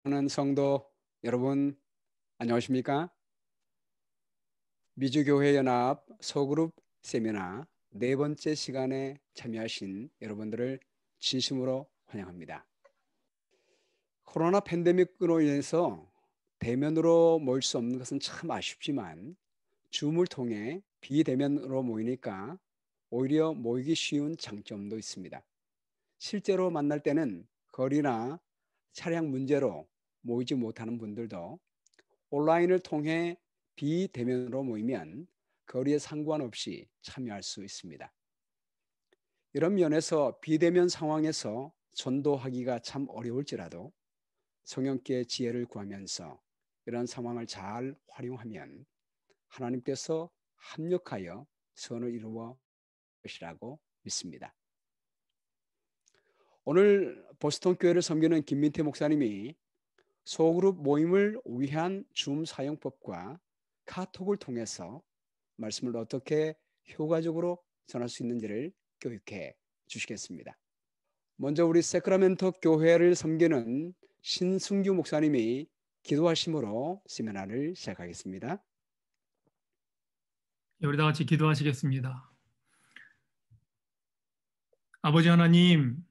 하는 성도 여러분, 안녕하십니까? 미주교회연합 소그룹 세미나 네 번째 시간에 참여하신 여러분들을 진심으로 환영합니다. 코로나 팬데믹으로 인해서 대면으로 모일 수 없는 것은 참 아쉽지만 줌을 통해 비대면으로 모이니까 오히려 모이기 쉬운 장점도 있습니다. 실제로 만날 때는 거리나 차량 문제로 모이지 못하는 분들도 온라인을 통해 비대면으로 모이면 거리에 상관없이 참여할 수 있습니다. 이런 면에서 비대면 상황에서 전도하기가 참 어려울지라도 성령께 지혜를 구하면서 이런 상황을 잘 활용하면 하나님께서 합력하여 선을 이루어 것이라고 믿습니다. 오늘 보스턴 교회를 섬기는 김민태 목사님이 소그룹 모임을 위한 줌 사용법과 카톡을 통해서 말씀을 어떻게 효과적으로 전할 수 있는지를 교육해 주시겠습니다. 먼저 우리 세크라멘토 교회를 섬기는 신승규 목사님이 기도하심으로 세미나를 시작하겠습니다. 우리 다 같이 기도하시겠습니다. 아버지 하나님,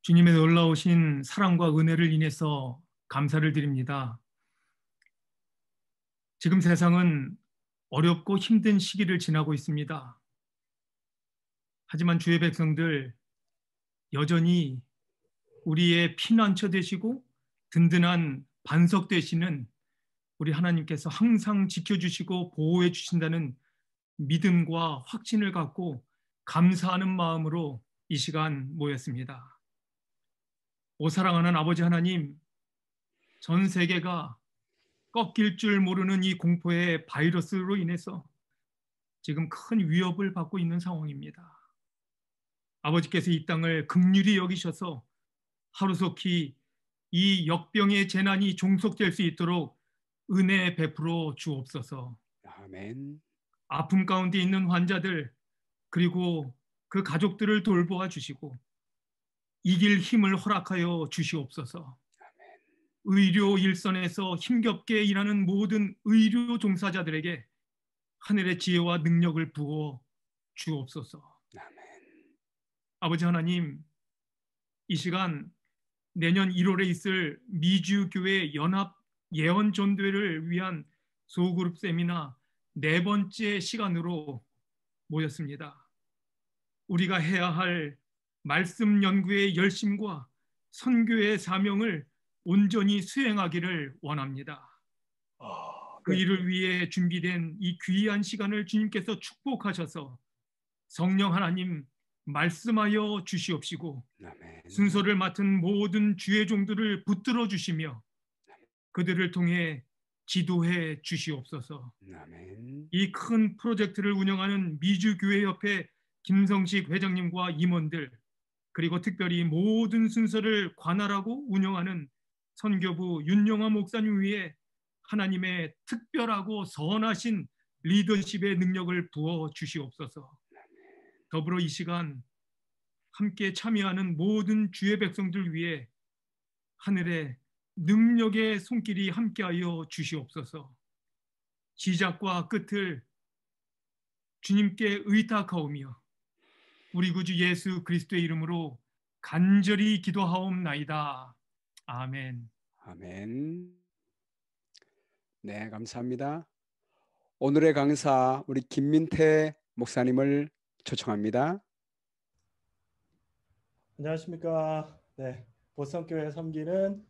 주님의 놀라우신 사랑과 은혜를 인해서 감사를 드립니다. 지금 세상은 어렵고 힘든 시기를 지나고 있습니다. 하지만 주의 백성들 여전히 우리의 피난처 되시고 든든한 반석 되시는 우리 하나님께서 항상 지켜주시고 보호해 주신다는 믿음과 확신을 갖고 감사하는 마음으로 이 시간 모였습니다. 오 사랑하는 아버지 하나님, 전 세계가 꺾일 줄 모르는 이 공포의 바이러스로 인해서 지금 큰 위협을 받고 있는 상황입니다. 아버지께서 이 땅을 긍휼히 여기셔서 하루속히 이 역병의 재난이 종속될 수 있도록 은혜 베풀어 주옵소서. 아멘. 아픔 가운데 있는 환자들 그리고 그 가족들을 돌보아 주시고 이길 힘을 허락하여 주시옵소서. 의료 일선에서 힘겹게 일하는 모든 의료 종사자들에게 하늘의 지혜와 능력을 부어 주옵소서. 아멘. 아버지 하나님, 이 시간 내년 1월에 있을 미주교회 연합 예언 전도회를 위한 소그룹 세미나 네 번째 시간으로 모였습니다. 우리가 해야 할 말씀 연구의 열심과 선교의 사명을 온전히 수행하기를 원합니다. 그 일을 위해 준비된 이 귀한 시간을 주님께서 축복하셔서 성령 하나님 말씀하여 주시옵시고 아멘. 순서를 맡은 모든 주의 종들을 붙들어 주시며 그들을 통해 지도해 주시옵소서. 아멘. 이 큰 프로젝트를 운영하는 미주교회협회 김성식 회장님과 임원들 그리고 특별히 모든 순서를 관할하고 운영하는 선교부 윤영화 목사님 위에 하나님의 특별하고 선하신 리더십의 능력을 부어 주시옵소서. 더불어 이 시간 함께 참여하는 모든 주의 백성들 위해 하늘의 능력의 손길이 함께하여 주시옵소서. 시작과 끝을 주님께 의탁하오며 우리 구주 예수 그리스도의 이름으로 간절히 기도하옵나이다. 아멘. 아멘. 네, 감사합니다. 오늘의 강사 우리 김민태 목사님을 초청합니다. 안녕하십니까. 네, 보성교회 섬기는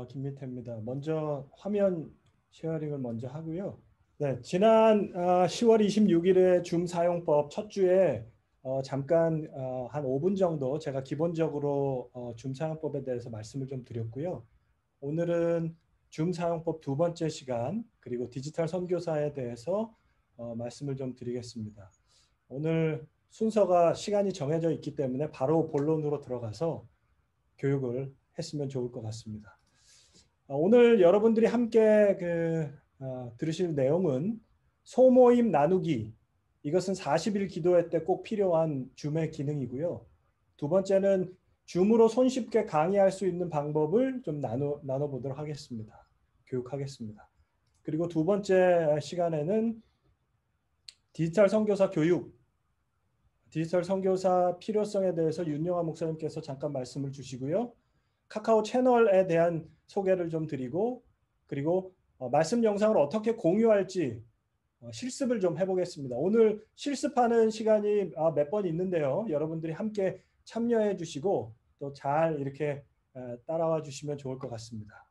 김민태입니다. 먼저 화면 쉐어링을 먼저 하고요. 네, 지난 10월 26일에 줌 사용법 첫 주에 잠깐 한 5분 정도 제가 기본적으로 줌 사용법에 대해서 말씀을 좀 드렸고요. 오늘은 줌 사용법 두 번째 시간 그리고 디지털 선교사에 대해서 말씀을 좀 드리겠습니다. 오늘 순서가 시간이 정해져 있기 때문에 바로 본론으로 들어가서 교육을 했으면 좋을 것 같습니다. 오늘 여러분들이 함께 들으실 내용은 소모임 나누기. 이것은 40일 기도회 때 꼭 필요한 줌의 기능이고요. 두 번째는 줌으로 손쉽게 강의할 수 있는 방법을 좀 나눠보도록 하겠습니다. 교육하겠습니다. 그리고 두 번째 시간에는 디지털 선교사 교육, 디지털 선교사 필요성에 대해서 윤영아 목사님께서 잠깐 말씀을 주시고요. 카카오 채널에 대한 소개를 좀 드리고, 그리고 말씀 영상을 어떻게 공유할지 실습을 좀 해보겠습니다. 오늘 실습하는 시간이 몇 번 있는데요. 여러분들이 함께 참여해 주시고 또 잘 이렇게 따라와 주시면 좋을 것 같습니다.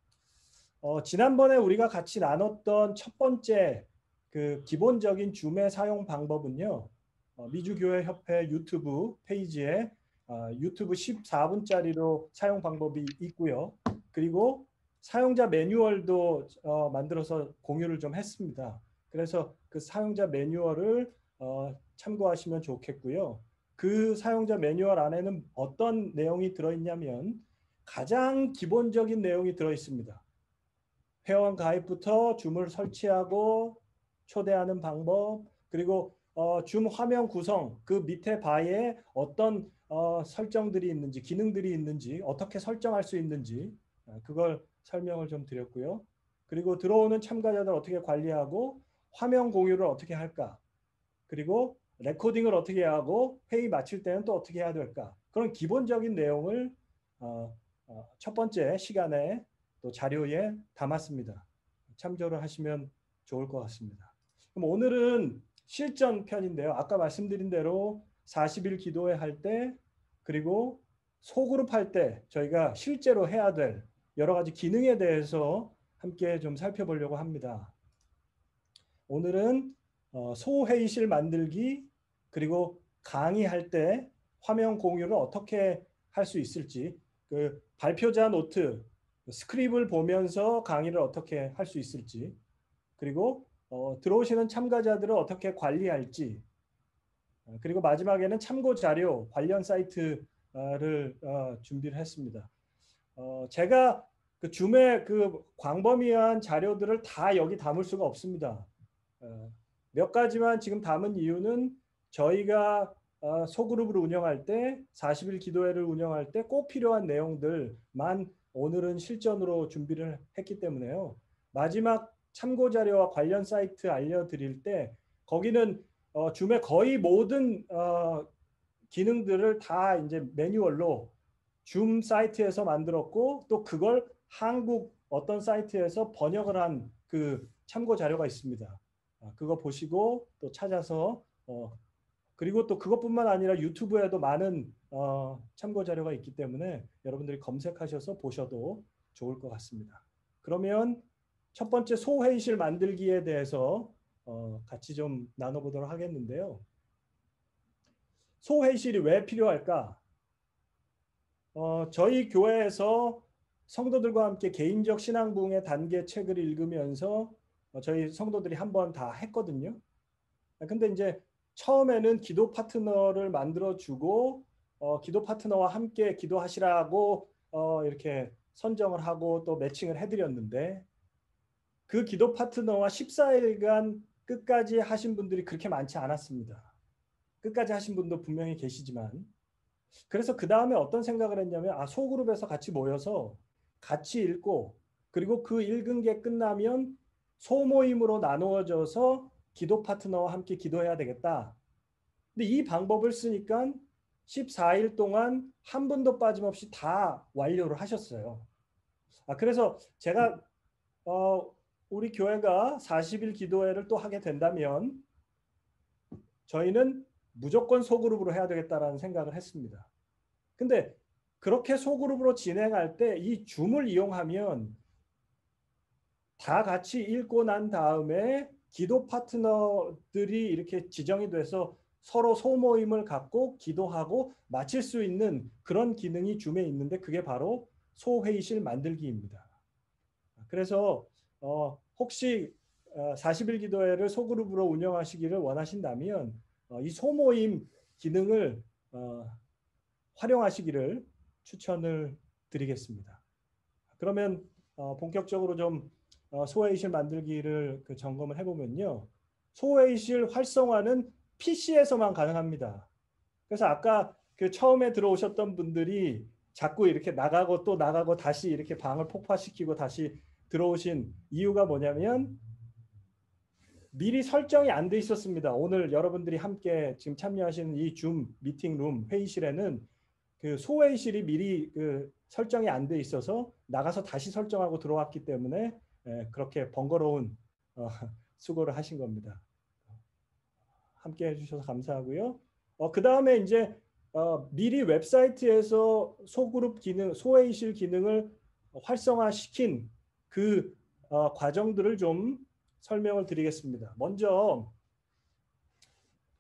지난번에 우리가 같이 나눴던 첫 번째 그 기본적인 줌의 사용 방법은요. 미주교회협회 유튜브 페이지에 유튜브 14분짜리로 사용 방법이 있고요. 그리고 사용자 매뉴얼도 만들어서 공유를 좀 했습니다. 그래서 그 사용자 매뉴얼을 참고하시면 좋겠고요. 그 사용자 매뉴얼 안에는 어떤 내용이 들어있냐면 가장 기본적인 내용이 들어있습니다. 회원 가입부터 줌을 설치하고 초대하는 방법, 그리고 줌 화면 구성, 그 밑에 바에 어떤 설정들이 있는지, 기능들이 있는지, 어떻게 설정할 수 있는지 그걸 설명을 좀 드렸고요. 그리고 들어오는 참가자들 어떻게 관리하고 화면 공유를 어떻게 할까, 그리고 레코딩을 어떻게 하고 회의 마칠 때는 또 어떻게 해야 될까, 그런 기본적인 내용을 첫 번째 시간에 또 자료에 담았습니다. 참조를 하시면 좋을 것 같습니다. 그럼 오늘은 실전 편인데요. 아까 말씀드린 대로 40일 기도회 할 때, 그리고 소그룹 할 때 저희가 실제로 해야 될 여러 가지 기능에 대해서 함께 좀 살펴보려고 합니다. 오늘은 소회의실 만들기, 그리고 강의할 때 화면 공유를 어떻게 할 수 있을지, 그 발표자 노트, 스크립을 보면서 강의를 어떻게 할 수 있을지, 그리고 들어오시는 참가자들을 어떻게 관리할지, 그리고 마지막에는 참고 자료 관련 사이트를 준비를 했습니다. 제가 그 줌의 그 광범위한 자료들을 다 여기 담을 수가 없습니다. 몇 가지만 지금 담은 이유는 저희가 소그룹을 운영할 때, 40일 기도회를 운영할 때 꼭 필요한 내용들만 오늘은 실전으로 준비를 했기 때문에요. 마지막 참고 자료와 관련 사이트 알려드릴 때 거기는 줌의 거의 모든 기능들을 다 이제 매뉴얼로 줌 사이트에서 만들었고, 또 그걸 한국 어떤 사이트에서 번역을 한 그 참고 자료가 있습니다. 그거 보시고 또 찾아서 그리고 또 그것뿐만 아니라 유튜브에도 많은 참고 자료가 있기 때문에 여러분들이 검색하셔서 보셔도 좋을 것 같습니다. 그러면 첫 번째 소회의실 만들기에 대해서 같이 좀 나눠보도록 하겠는데요. 소회의실이 왜 필요할까? 저희 교회에서 성도들과 함께 개인적 신앙 부흥의 단계 책을 읽으면서 저희 성도들이 한번 다 했거든요. 근데 이제 처음에는 기도 파트너를 만들어주고 기도 파트너와 함께 기도하시라고 이렇게 선정을 하고 또 매칭을 해드렸는데, 그 기도 파트너와 14일간 끝까지 하신 분들이 그렇게 많지 않았습니다. 끝까지 하신 분도 분명히 계시지만, 그래서 그 다음에 어떤 생각을 했냐면 소그룹에서 같이 모여서 같이 읽고, 그리고 그 읽은 게 끝나면 소모임으로 나누어져서 기도 파트너와 함께 기도해야 되겠다. 근데 이 방법을 쓰니까 14일 동안 한 분도 빠짐없이 다 완료를 하셨어요. 그래서 제가 우리 교회가 40일 기도회를 또 하게 된다면 저희는 무조건 소그룹으로 해야 되겠다라는 생각을 했습니다. 근데 그렇게 소그룹으로 진행할 때 이 줌을 이용하면 다 같이 읽고 난 다음에 기도 파트너들이 이렇게 지정이 돼서 서로 소모임을 갖고 기도하고 마칠 수 있는 그런 기능이 줌에 있는데, 그게 바로 소회의실 만들기입니다. 그래서 혹시 40일 기도회를 소그룹으로 운영하시기를 원하신다면 이 소모임 기능을 활용하시기를 추천을 드리겠습니다. 그러면 본격적으로 좀 소회의실 만들기를 점검을 해보면요. 소회의실 활성화는 PC에서만 가능합니다. 그래서 아까 그 처음에 들어오셨던 분들이 자꾸 이렇게 나가고 또 나가고 다시 이렇게 방을 폭파시키고 다시 들어오신 이유가 뭐냐면 미리 설정이 안 돼 있었습니다. 오늘 여러분들이 함께 지금 참여하시는 이 줌 미팅룸 회의실에는 그 소회의실이 미리 그 설정이 안 돼 있어서 나가서 다시 설정하고 들어왔기 때문에 그렇게 번거로운 수고를 하신 겁니다. 함께 해주셔서 감사하고요. 그 다음에 이제 미리 웹사이트에서 소그룹 기능, 소회의실 기능을 활성화시킨 그 과정들을 좀 설명을 드리겠습니다. 먼저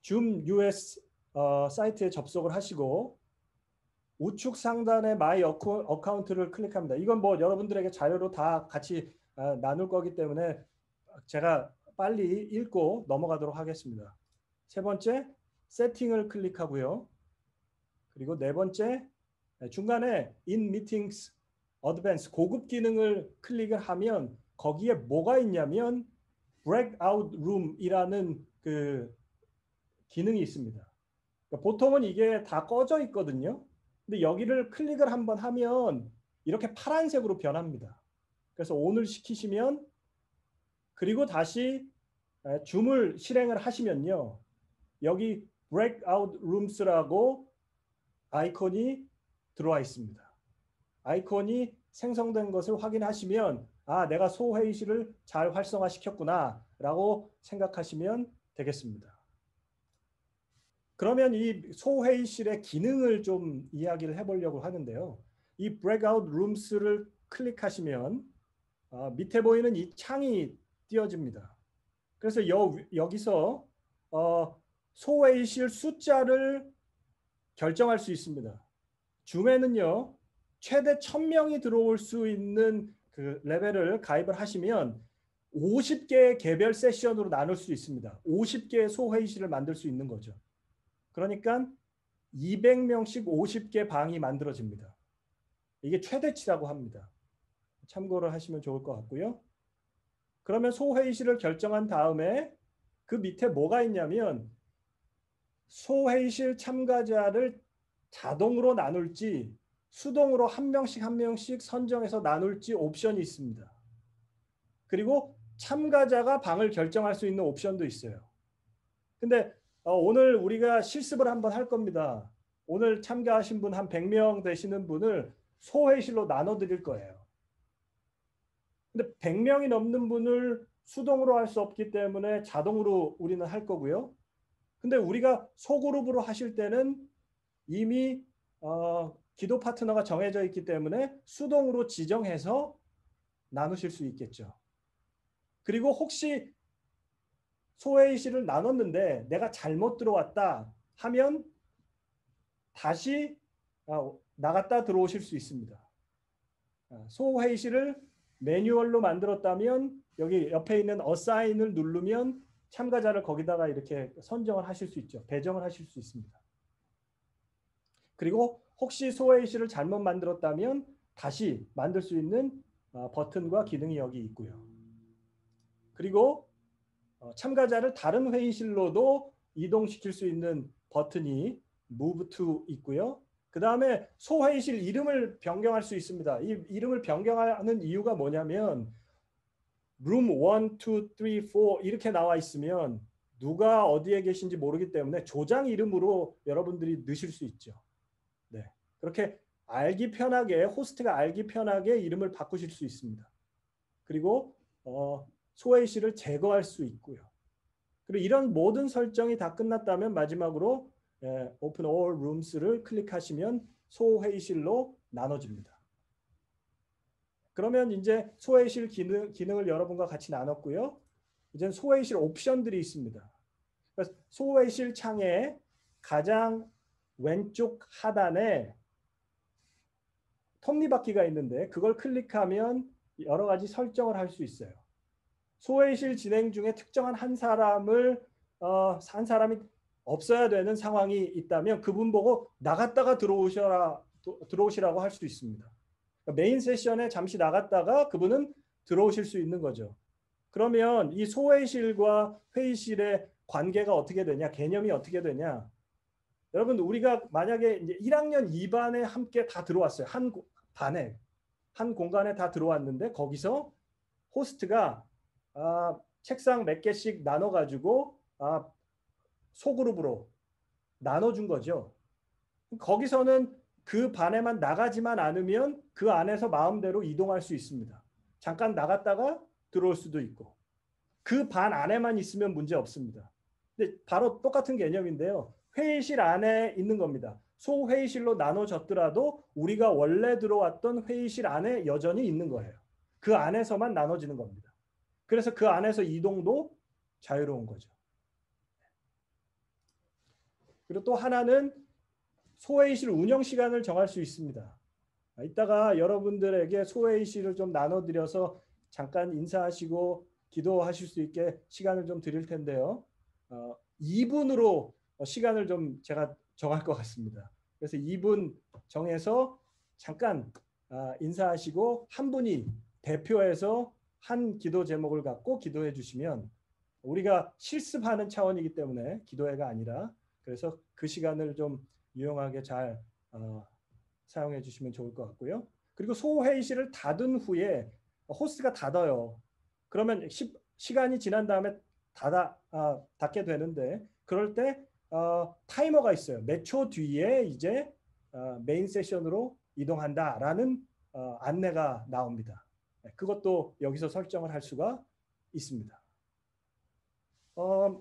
줌 US 사이트에 접속을 하시고 우측 상단에 My 어카운트를 클릭합니다. 이건 뭐 여러분들에게 자료로 다 같이 나눌 거기 때문에 제가 빨리 읽고 넘어가도록 하겠습니다. 세 번째, 세팅을 클릭하고요. 그리고 네 번째, 중간에 In Meetings Advanced 고급 기능을 클릭을 하면 거기에 뭐가 있냐면 Breakout Room이라는 그 기능이 있습니다. 그러니까 보통은 이게 다 꺼져 있거든요. 근데 여기를 클릭을 한번 하면 이렇게 파란색으로 변합니다. 그래서 ON을 시키시면 그리고 다시 줌을 실행을 하시면요. 여기 Breakout Rooms라고 아이콘이 들어와 있습니다. 아이콘이 생성된 것을 확인하시면 아, 내가 소회의실을 잘 활성화시켰구나 라고 생각하시면 되겠습니다. 그러면 이 소회의실의 기능을 좀 이야기를 해보려고 하는데요. 이 Breakout Rooms를 클릭하시면 밑에 보이는 이 창이 띄어집니다. 그래서 여기서 소회의실 숫자를 결정할 수 있습니다. 줌에는요. 최대 1000명이 들어올 수 있는 그 레벨을 가입을 하시면 50개의 개별 세션으로 나눌 수 있습니다. 50개의 소회의실을 만들 수 있는 거죠. 그러니까 200명씩 50개 방이 만들어집니다. 이게 최대치라고 합니다. 참고를 하시면 좋을 것 같고요. 그러면 소회의실을 결정한 다음에 그 밑에 뭐가 있냐면 소회의실 참가자를 자동으로 나눌지 수동으로 한 명씩 선정해서 나눌지 옵션이 있습니다. 그리고 참가자가 방을 결정할 수 있는 옵션도 있어요. 근데 오늘 우리가 실습을 한번 할 겁니다. 오늘 참가하신 분 한 100명 되시는 분을 소회의실로 나눠 드릴 거예요. 근데 100명이 넘는 분을 수동으로 할 수 없기 때문에 자동으로 우리는 할 거고요. 근데 우리가 소그룹으로 하실 때는 이미 기도 파트너가 정해져 있기 때문에 수동으로 지정해서 나누실 수 있겠죠. 그리고 혹시 소회의실을 나눴는데 내가 잘못 들어왔다 하면 다시 나갔다 들어오실 수 있습니다. 소회의실을 매뉴얼로 만들었다면 여기 옆에 있는 Assign을 누르면 참가자를 거기다가 이렇게 선정을 하실 수 있죠. 배정을 하실 수 있습니다. 그리고 혹시 소회의실을 잘못 만들었다면 다시 만들 수 있는 버튼과 기능이 여기 있고요. 그리고 참가자를 다른 회의실로도 이동시킬 수 있는 버튼이 Move to 있고요. 그 다음에 소회의실 이름을 변경할 수 있습니다. 이 이름을 변경하는 이유가 뭐냐면 Room 1, 2, 3, 4 이렇게 나와 있으면 누가 어디에 계신지 모르기 때문에 조장 이름으로 여러분들이 넣으실 수 있죠. 네, 그렇게 알기 편하게 호스트가 알기 편하게 이름을 바꾸실 수 있습니다. 그리고 소회의실을 제거할 수 있고요. 그리고 이런 모든 설정이 다 끝났다면 마지막으로 Open All Rooms를 클릭하시면 소회의실로 나눠집니다. 그러면 이제 소회의실 기능을 여러분과 같이 나눴고요. 이제 소회의실 옵션들이 있습니다. 그래서 소회의실 창에 가장 왼쪽 하단에 톱니바퀴가 있는데 그걸 클릭하면 여러 가지 설정을 할 수 있어요. 소회의실 진행 중에 특정한 한 사람이 없어야 되는 상황이 있다면 그분 보고 나갔다가 들어오시라고 할 수 있습니다. 메인 세션에 잠시 나갔다가 그분은 들어오실 수 있는 거죠. 그러면 이 소회의실과 회의실의 관계가 어떻게 되냐, 개념이 어떻게 되냐. 여러분 우리가 만약에 이제 1학년 2반에 함께 다 들어왔어요. 한 반에 한 공간에 다 들어왔는데 거기서 호스트가 책상 몇 개씩 나눠가지고 소그룹으로 나눠준 거죠. 거기서는 그 반에만 나가지만 않으면 그 안에서 마음대로 이동할 수 있습니다. 잠깐 나갔다가 들어올 수도 있고 그 반 안에만 있으면 문제 없습니다. 근데 바로 똑같은 개념인데요. 회의실 안에 있는 겁니다. 소회의실로 나눠졌더라도 우리가 원래 들어왔던 회의실 안에 여전히 있는 거예요. 그 안에서만 나눠지는 겁니다. 그래서 그 안에서 이동도 자유로운 거죠. 그리고 또 하나는 소회의실 운영 시간을 정할 수 있습니다. 이따가 여러분들에게 소회의실을 좀 나눠드려서 잠깐 인사하시고 기도하실 수 있게 시간을 좀 드릴 텐데요. 2분으로 시간을 좀 제가 정할 것 같습니다. 그래서 2분 정해서 잠깐 인사하시고 한 분이 대표해서 한 기도 제목을 갖고 기도해 주시면 우리가 실습하는 차원이기 때문에 기도회가 아니라 그래서 그 시간을 좀 유용하게 잘 사용해 주시면 좋을 것 같고요. 그리고 소회의실을 닫은 후에 호스트가 닫아요. 그러면 시간이 지난 다음에 닫게 되는데 그럴 때 타이머가 있어요. 몇 초 뒤에 이제 메인 세션으로 이동한다라는 안내가 나옵니다. 그것도 여기서 설정을 할 수가 있습니다.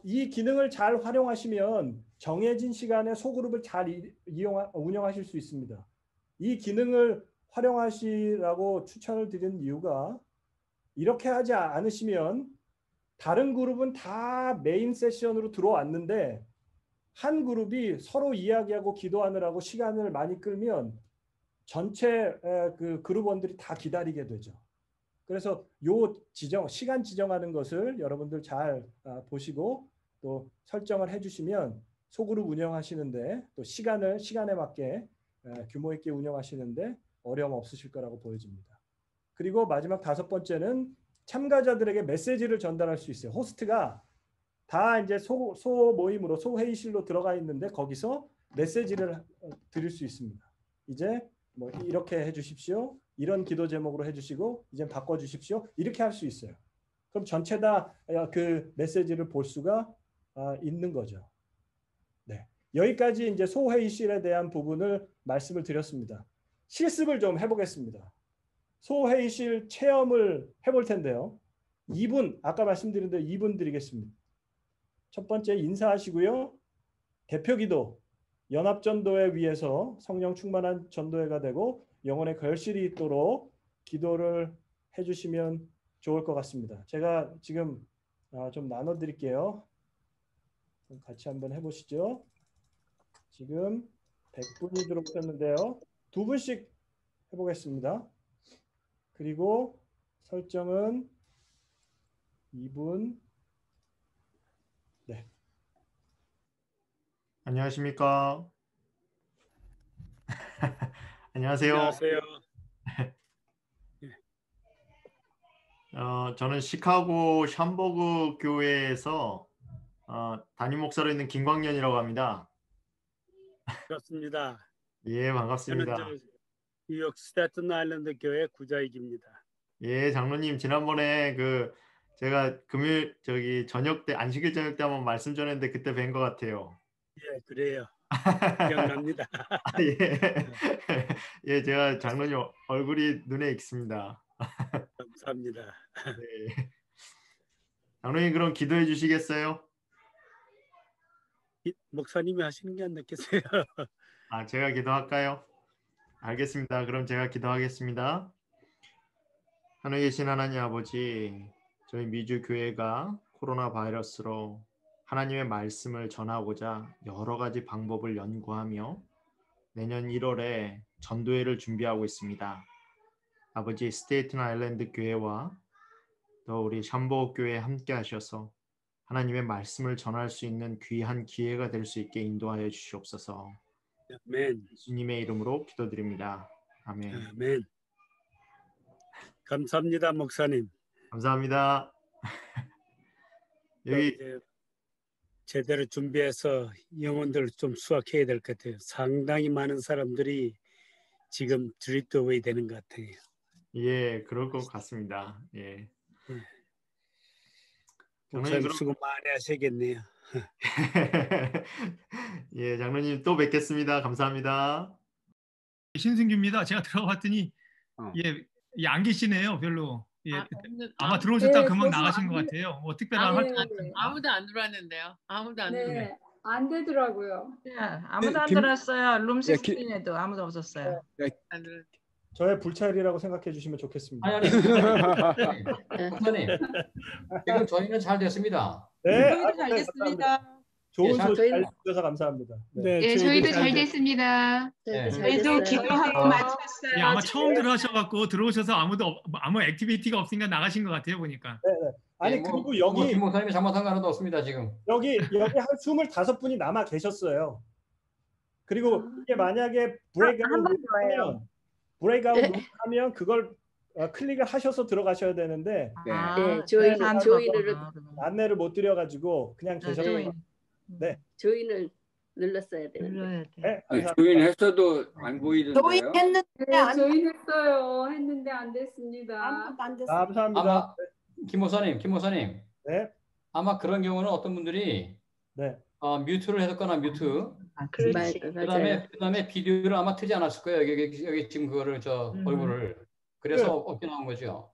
이 기능을 잘 활용하시면 정해진 시간에 소그룹을 잘 운영하실 수 있습니다. 이 기능을 활용하시라고 추천을 드리는 이유가 이렇게 하지 않으시면 다른 그룹은 다 메인 세션으로 들어왔는데 한 그룹이 서로 이야기하고 기도하느라고 시간을 많이 끌면 전체 그 그룹원들이 다 기다리게 되죠. 그래서 요 시간 지정하는 것을 여러분들 잘 보시고 또 설정을 해주시면 소그룹 운영하시는데 또 시간에 맞게 규모 있게 운영하시는데 어려움 없으실 거라고 보여집니다. 그리고 마지막 5번째는 참가자들에게 메시지를 전달할 수 있어요. 호스트가 다 이제 소 모임으로 소회의실로 들어가 있는데 거기서 메시지를 드릴 수 있습니다. 이제 뭐 이렇게 해주십시오. 이런 기도 제목으로 해주시고 이제 바꿔주십시오. 이렇게 할 수 있어요. 그럼 전체 다 그 메시지를 볼 수가 있는 거죠. 네, 여기까지 이제 소회의실에 대한 부분을 말씀을 드렸습니다. 실습을 좀 해보겠습니다. 소회의실 체험을 해볼 텐데요. 2분 아까 말씀드린 대로 2분 드리겠습니다. 첫 번째 인사하시고요. 대표기도 연합전도회 위해서 성령 충만한 전도회가 되고 영혼의 결실이 있도록 기도를 해주시면 좋을 것 같습니다. 제가 지금 좀 나눠드릴게요. 같이 한번 해보시죠. 지금 100분이 들어오셨는데요. 2분씩 해보겠습니다. 그리고 설정은 2분. 네. 안녕하십니까? 안녕하세요. 안녕하세요. 저는 시카고 샴버그 교회에서 담임 목사로 있는 김광년이라고 합니다. 반갑습니다. 예, 반갑습니다. 저는 뉴욕 스태튼 아일랜드 교회 구자익입니다. 예, 장로님 지난번에 제가 금요일 저녁 때 안식일 저녁 때 한번 말씀 전했는데 그때 뵌 것 같아요. 예, 그래요. 기억납니다. 예. 예, 제가 장로님 얼굴이 눈에 익습니다. 감사합니다. 네. 장로님 그럼 기도해 주시겠어요? 목사님이 하시는 게 안 낫겠어요? 제가 기도할까요? 알겠습니다. 그럼 제가 기도하겠습니다. 하늘에 계신 하나님 아버지, 저희 미주 교회가 코로나 바이러스로 하나님의 말씀을 전하고자 여러 가지 방법을 연구하며 내년 1월에 전도회를 준비하고 있습니다. 아버지, 스테이튼 아일랜드 교회와 또 우리 샴버그 교회에 함께 하셔서 하나님의 말씀을 전할 수 있는 귀한 기회가 될 수 있게 인도하여 주시옵소서. 아멘. 예수님의 이름으로 기도드립니다. 아멘. 아멘. 감사합니다, 목사님. 감사합니다. 여기 이제 제대로 준비해서 영혼들을 좀 수확해야 될 것 같아요. 상당히 많은 사람들이 지금 드리프트 어웨이 되는 것 같아요. 예, 그럴 것 같습니다. 예. 장로님 목사님 그럼 수고 많이 하시겠네요. 예, 장로님 또 뵙겠습니다. 감사합니다. 신승규입니다. 제가 들어봤더니 어. 예, 안 계시네요. 별로. 예, 아마 네, 들어오셨다가 금방 저도 나가신 안 것 들- 같아요. 뭐 특별한 활동. 아무도 안 들어왔는데요. 아무도 안 들어왔어요. 안 되더라고요. 네, 아무도 안 김- 들었어요. 룸 예, 기- 16에도 아무도 없었어요. 안 들어왔어요. 저의 불찰이라고 생각해 주시면 좋겠습니다. 아니 목사님 지금 저희는 잘 됐습니다. 네, 저희도 잘 네, 됐습니다. 감사합니다. 좋은 예, 소식 잘 저희는- 주셔서 감사합니다. 네. 네, 예, 저희도 잘 됐습니다. 네. 저희도 기도하고 어. 마쳤어요. 예, 아마 처음 들어오셔갖고 들어오셔서 아무 액티비티가 없으니까 나가신 것 같아요 보니까. 네, 네. 아니 예, 뭐, 그리고 뭐 여기 김 목사님이 잘못한 거 하나도 없습니다 지금. 여기 한 25분이 남아 계셨어요. 그리고 이게 만약에 브레이크아웃 하면 그걸 클릭을 하셔서 들어가셔야 되는데 네. 네, 조인을 안내를 못 드려가지고 그냥 네, 계셨어요. 조인을 눌렀어야 되는데. 눌러야 돼. 네, 아니, 감사합니다. 조인했어도 안 보이던데요? 네, 조인했어요. 했는데 안 됐습니다. 감사합니다. 아마 김 목사님 네, 아마 그런 경우는 어떤 분들이 네. 뮤트를 해뒀거나 뮤트 그렇지. 그다음에 비디오를 아마 트지 않았을 거예요. 여기 지금 그거를 얼굴을 그래서 없게 나온 거죠.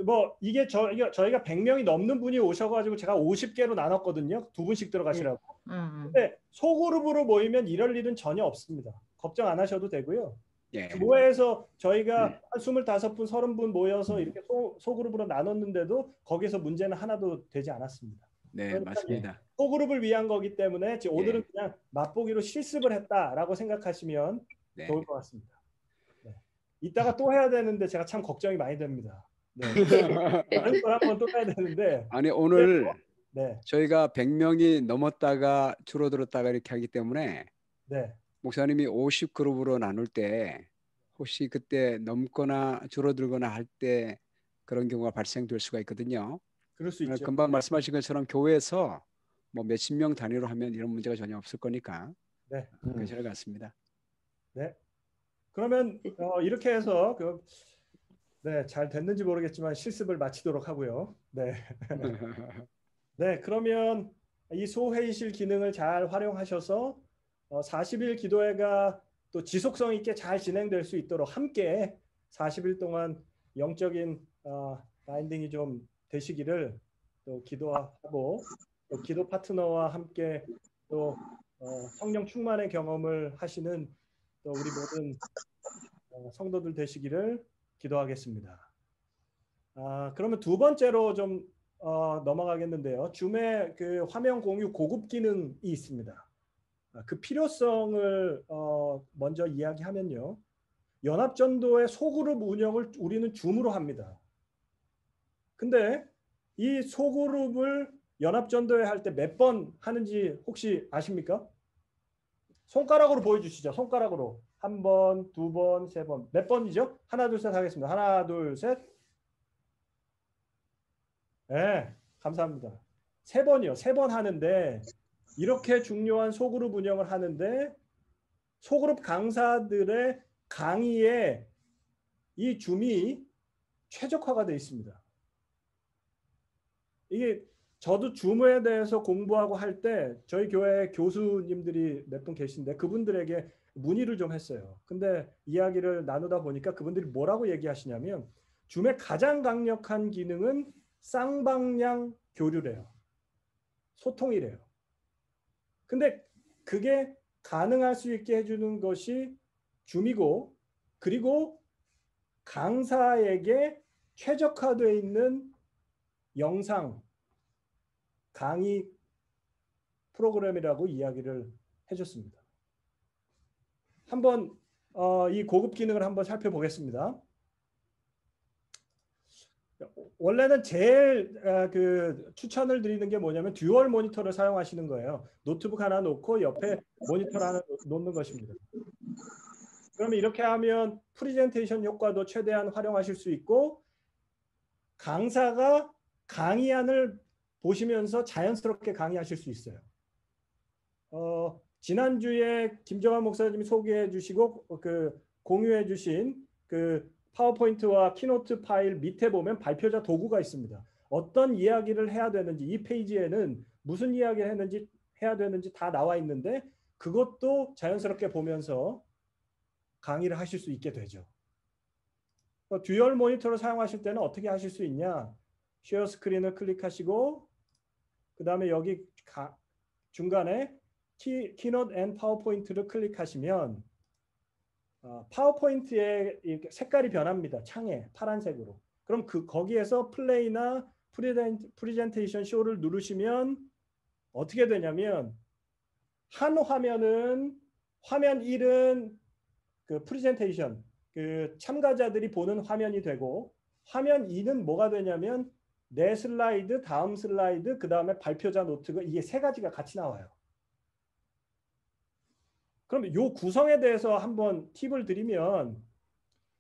뭐 이게 저희가 100명이 넘는 분이 오셔가지고 제가 50개로 나눴거든요. 2분씩 들어가시라고. 근데 소그룹으로 모이면 이럴 일은 전혀 없습니다. 걱정 안 하셔도 되고요. 예. 교회에서 저희가 한 25분, 30분 모여서 이렇게 소그룹으로 나눴는데도 거기서 문제는 하나도 되지 않았습니다. 네, 그러니까 맞습니다. 소그룹을 위한 거기 때문에 지금 오늘은 예. 그냥 맛보기로 실습을 했다라고 생각하시면 네. 좋을 것 같습니다. 네. 이따가 또 해야 되는데 제가 참 걱정이 많이 됩니다. 네. 다른 걸 한번 또 해야 되는데 아니 오늘 네, 저희가 100명이 넘었다가 줄어들었다가 이렇게 하기 때문에 네, 목사님이 50그룹으로 나눌 때 혹시 그때 넘거나 줄어들거나 할 때 그런 경우가 발생될 수가 있거든요. 그럴 수 있죠. 금방 말씀하신 것처럼 교회에서 뭐 몇십 명 단위로 하면 이런 문제가 전혀 없을 거니까 네. 괜찮을 것 같습니다. 네. 그러면 이렇게 해서 네, 잘 됐는지 모르겠지만 실습을 마치도록 하고요. 네. 네, 그러면 이 소회의실 기능을 잘 활용하셔서 40일 기도회가 또 지속성 있게 잘 진행될 수 있도록 함께 40일 동안 영적인 바인딩이 좀 되시기를 또 기도하고 또 기도 파트너와 함께 또 성령 충만의 경험을 하시는 또 우리 모든 성도들 되시기를 기도하겠습니다. 그러면 두 번째로 좀 넘어가겠는데요. 줌에 그 화면 공유 고급 기능이 있습니다. 그 필요성을 먼저 이야기하면요. 연합전도의 소그룹 운영을 우리는 줌으로 합니다. 근데 이 소그룹을 연합전도회 할 때 몇 번 하는지 혹시 아십니까? 손가락으로 보여주시죠. 손가락으로. 1번, 2번, 3번. 몇 번이죠? 하나, 둘, 셋 하겠습니다. 하나, 둘, 셋. 네, 감사합니다. 3번이요. 3번 하는데 이렇게 중요한 소그룹 운영을 하는데 소그룹 강사들의 강의에 이 줌이 최적화가 되어 있습니다. 이게 저도 줌에 대해서 공부하고 할 때 저희 교회 교수님들이 몇 분 계신데 그분들에게 문의를 좀 했어요. 근데 이야기를 나누다 보니까 그분들이 뭐라고 얘기하시냐면 줌의 가장 강력한 기능은 쌍방향 교류래요. 소통이래요. 근데 그게 가능할 수 있게 해주는 것이 줌이고 그리고 강사에게 최적화되어 있는 영상 강의 프로그램이라고 이야기를 해줬습니다. 한번 이 고급 기능을 한번 살펴보겠습니다. 원래는 제일 추천을 드리는 게 뭐냐면 듀얼 모니터를 사용하시는 거예요. 노트북 하나 놓고 옆에 모니터 하나 놓는 것입니다. 그러면 이렇게 하면 프레젠테이션 효과도 최대한 활용하실 수 있고 강사가 강의안을 보시면서 자연스럽게 강의하실 수 있어요. 지난주에 김정환 목사님이 소개해 주시고 공유해 주신 그 파워포인트와 키노트 파일 밑에 보면 발표자 도구가 있습니다. 어떤 이야기를 해야 되는지, 이 페이지에는 무슨 이야기를 해야 되는지 다 나와 있는데 그것도 자연스럽게 보면서 강의를 하실 수 있게 되죠. 듀얼 모니터를 사용하실 때는 어떻게 하실 수 있냐? 쉐어 스크린을 클릭하시고 그 다음에 여기 중간에 키노트 앤 파워포인트를 클릭하시면 파워포인트의 색깔이 변합니다. 창에 파란색으로. 그럼 거기에서 플레이나 프레젠테이션 쇼를 누르시면 어떻게 되냐면 한 화면은 화면 1은 그 프레젠테이션 그 참가자들이 보는 화면이 되고 화면 2는 뭐가 되냐면 내 슬라이드, 다음 슬라이드, 그 다음에 발표자 노트가 이게 세 가지가 같이 나와요. 그럼 이 구성에 대해서 한번 팁을 드리면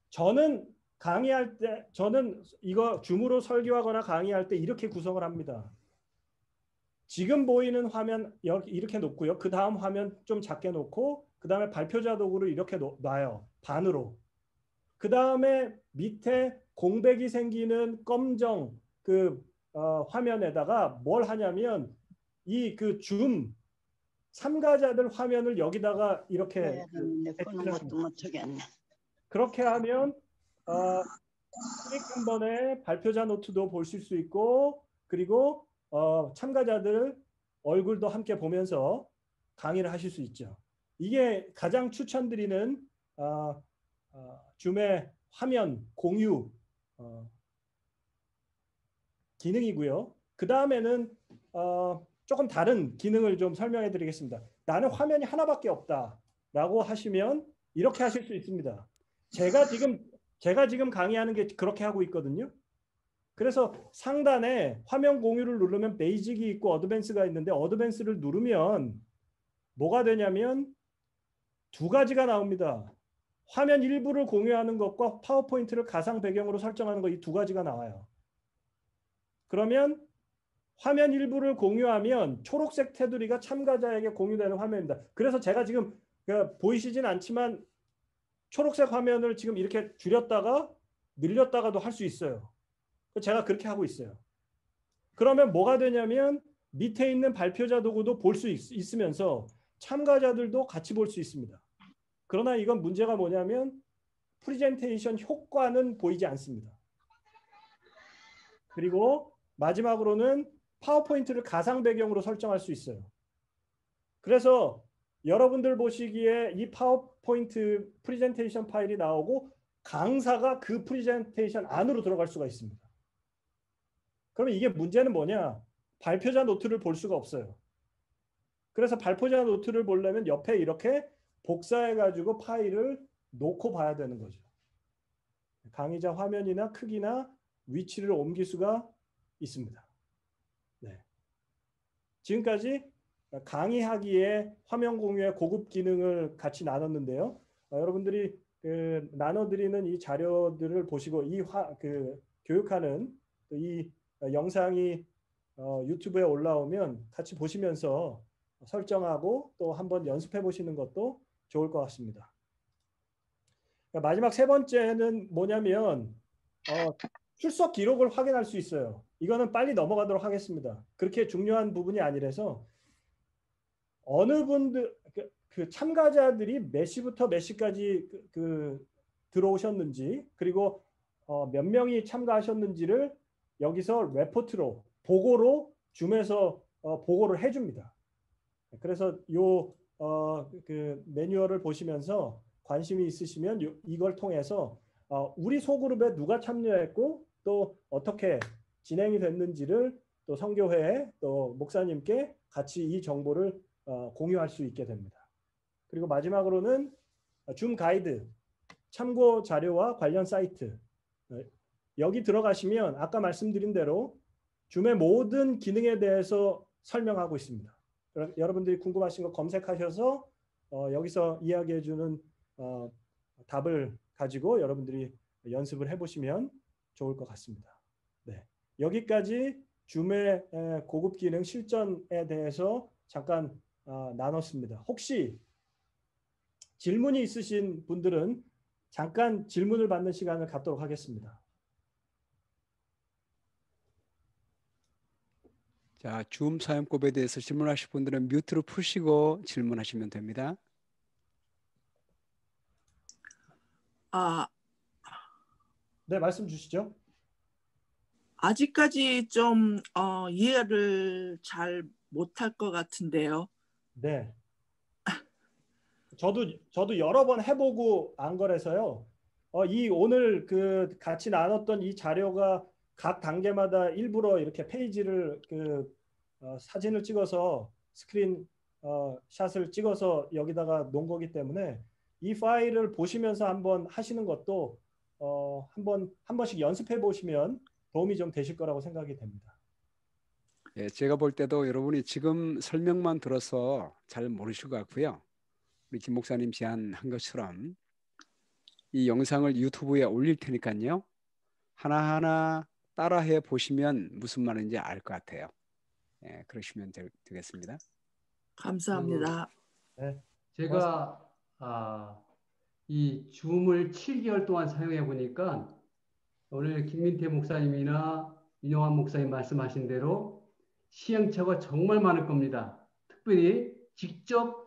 저는 강의할 때 저는 이거 줌으로 설교하거나 강의할 때 이렇게 구성을 합니다. 지금 보이는 화면 이렇게 놓고요. 그 다음 화면 좀 작게 놓고 그 다음에 발표자 도구를 이렇게 놔요. 반으로. 그 다음에 밑에 공백이 생기는 검정 화면에다가 뭘 하냐면 이 줌 참가자들 화면을 여기다가 이렇게 그렇게 하면 클릭 한 번에 발표자 노트도 보실 수 있고 그리고 참가자들 얼굴도 함께 보면서 강의를 하실 수 있죠. 이게 가장 추천드리는 줌의 화면 공유 기능이고요. 그 다음에는 조금 다른 기능을 좀 설명해 드리겠습니다. 나는 화면이 하나밖에 없다라고 하시면 이렇게 하실 수 있습니다. 제가 지금 강의하는 게 그렇게 하고 있거든요. 그래서 상단에 화면 공유를 누르면 베이직이 있고 어드밴스가 있는데 어드밴스를 누르면 뭐가 되냐면 두 가지가 나옵니다. 화면 일부를 공유하는 것과 파워포인트를 가상 배경으로 설정하는 것 이 두 가지가 나와요. 그러면 화면 일부를 공유하면 초록색 테두리가 참가자에게 공유되는 화면입니다. 그래서 제가 지금 보이시진 않지만 초록색 화면을 지금 이렇게 줄였다가 늘렸다가도 할 수 있어요. 제가 그렇게 하고 있어요. 그러면 뭐가 되냐면 밑에 있는 발표자 도구도 볼 수 있으면서 참가자들도 같이 볼 수 있습니다. 그러나 이건 문제가 뭐냐면 프레젠테이션 효과는 보이지 않습니다. 그리고 마지막으로는 파워포인트를 가상 배경으로 설정할 수 있어요. 그래서 여러분들 보시기에 이 파워포인트 프레젠테이션 파일이 나오고 강사가 그 프레젠테이션 안으로 들어갈 수가 있습니다. 그러면 이게 문제는 뭐냐? 발표자 노트를 볼 수가 없어요. 그래서 발표자 노트를 보려면 옆에 이렇게 복사해가지고 파일을 놓고 봐야 되는 거죠. 강의자 화면이나 크기나 위치를 옮길 수가 있습니다. 네. 지금까지 강의하기에 화면 공유의 고급 기능을 같이 나눴는데요. 여러분들이 나눠드리는 이 자료들을 보시고 교육하는 이 영상이 유튜브에 올라오면 같이 보시면서 설정하고 또 한번 연습해 보시는 것도 좋을 것 같습니다. 마지막 세 번째는 뭐냐면 출석 기록을 확인할 수 있어요. 이거는 빨리 넘어가도록 하겠습니다. 그렇게 중요한 부분이 아니라서 어느 분들 그 참가자들이 몇 시부터 몇 시까지 들어오셨는지 그리고 몇 명이 참가하셨는지를 여기서 레포트로 보고로 줌에서 보고를 해줍니다. 그래서 매뉴얼을 보시면서 관심이 있으시면 이걸 통해서 우리 소그룹에 누가 참여했고 또 어떻게 진행이 됐는지를 또 선교회에 또 목사님께 같이 이 정보를 공유할 수 있게 됩니다. 그리고 마지막으로는 줌 가이드, 참고 자료와 관련 사이트 여기 들어가시면 아까 말씀드린 대로 줌의 모든 기능에 대해서 설명하고 있습니다. 여러분들이 궁금하신 거 검색하셔서 여기서 이야기해 주는 답을 가지고 여러분들이 연습을 해보시면 좋을 것 같습니다. 네, 여기까지 줌의 고급 기능 실전에 대해서 잠깐 나눴습니다. 혹시 질문이 있으신 분들은 잠깐 질문을 받는 시간을 갖도록 하겠습니다. 자, 줌 사용법에 대해서 질문하실 분들은 뮤트를 푸시고 질문하시면 됩니다. 네, 말씀 주시죠. 아직까지 좀 이해를 잘 못할 것 같은데요. 네. 저도 여러 번 해보고 안 거라서요. 이 오늘 그 같이 나눴던 이 자료가 각 단계마다 일부러 이렇게 페이지를 사진을 찍어서 스크린 샷을 찍어서 여기다가 놓은 거기 때문에 이 파일을 보시면서 한번 하시는 것도 한 번씩 연습해 보시면 도움이 좀 되실 거라고 생각이 됩니다. 예, 제가 볼 때도 여러분이 지금 설명만 들어서 잘 모르실 것 같고요. 우리 김 목사님 제안한 것처럼 이 영상을 유튜브에 올릴 테니까요. 하나하나 따라해 보시면 무슨 말인지 알 것 같아요. 예, 그러시면 되겠습니다. 감사합니다. 네. 제가 이 줌을 7개월 동안 사용해 보니까 오늘 김민태 목사님이나 윤영환 목사님 말씀하신 대로 시행착오가 정말 많을 겁니다. 특별히 직접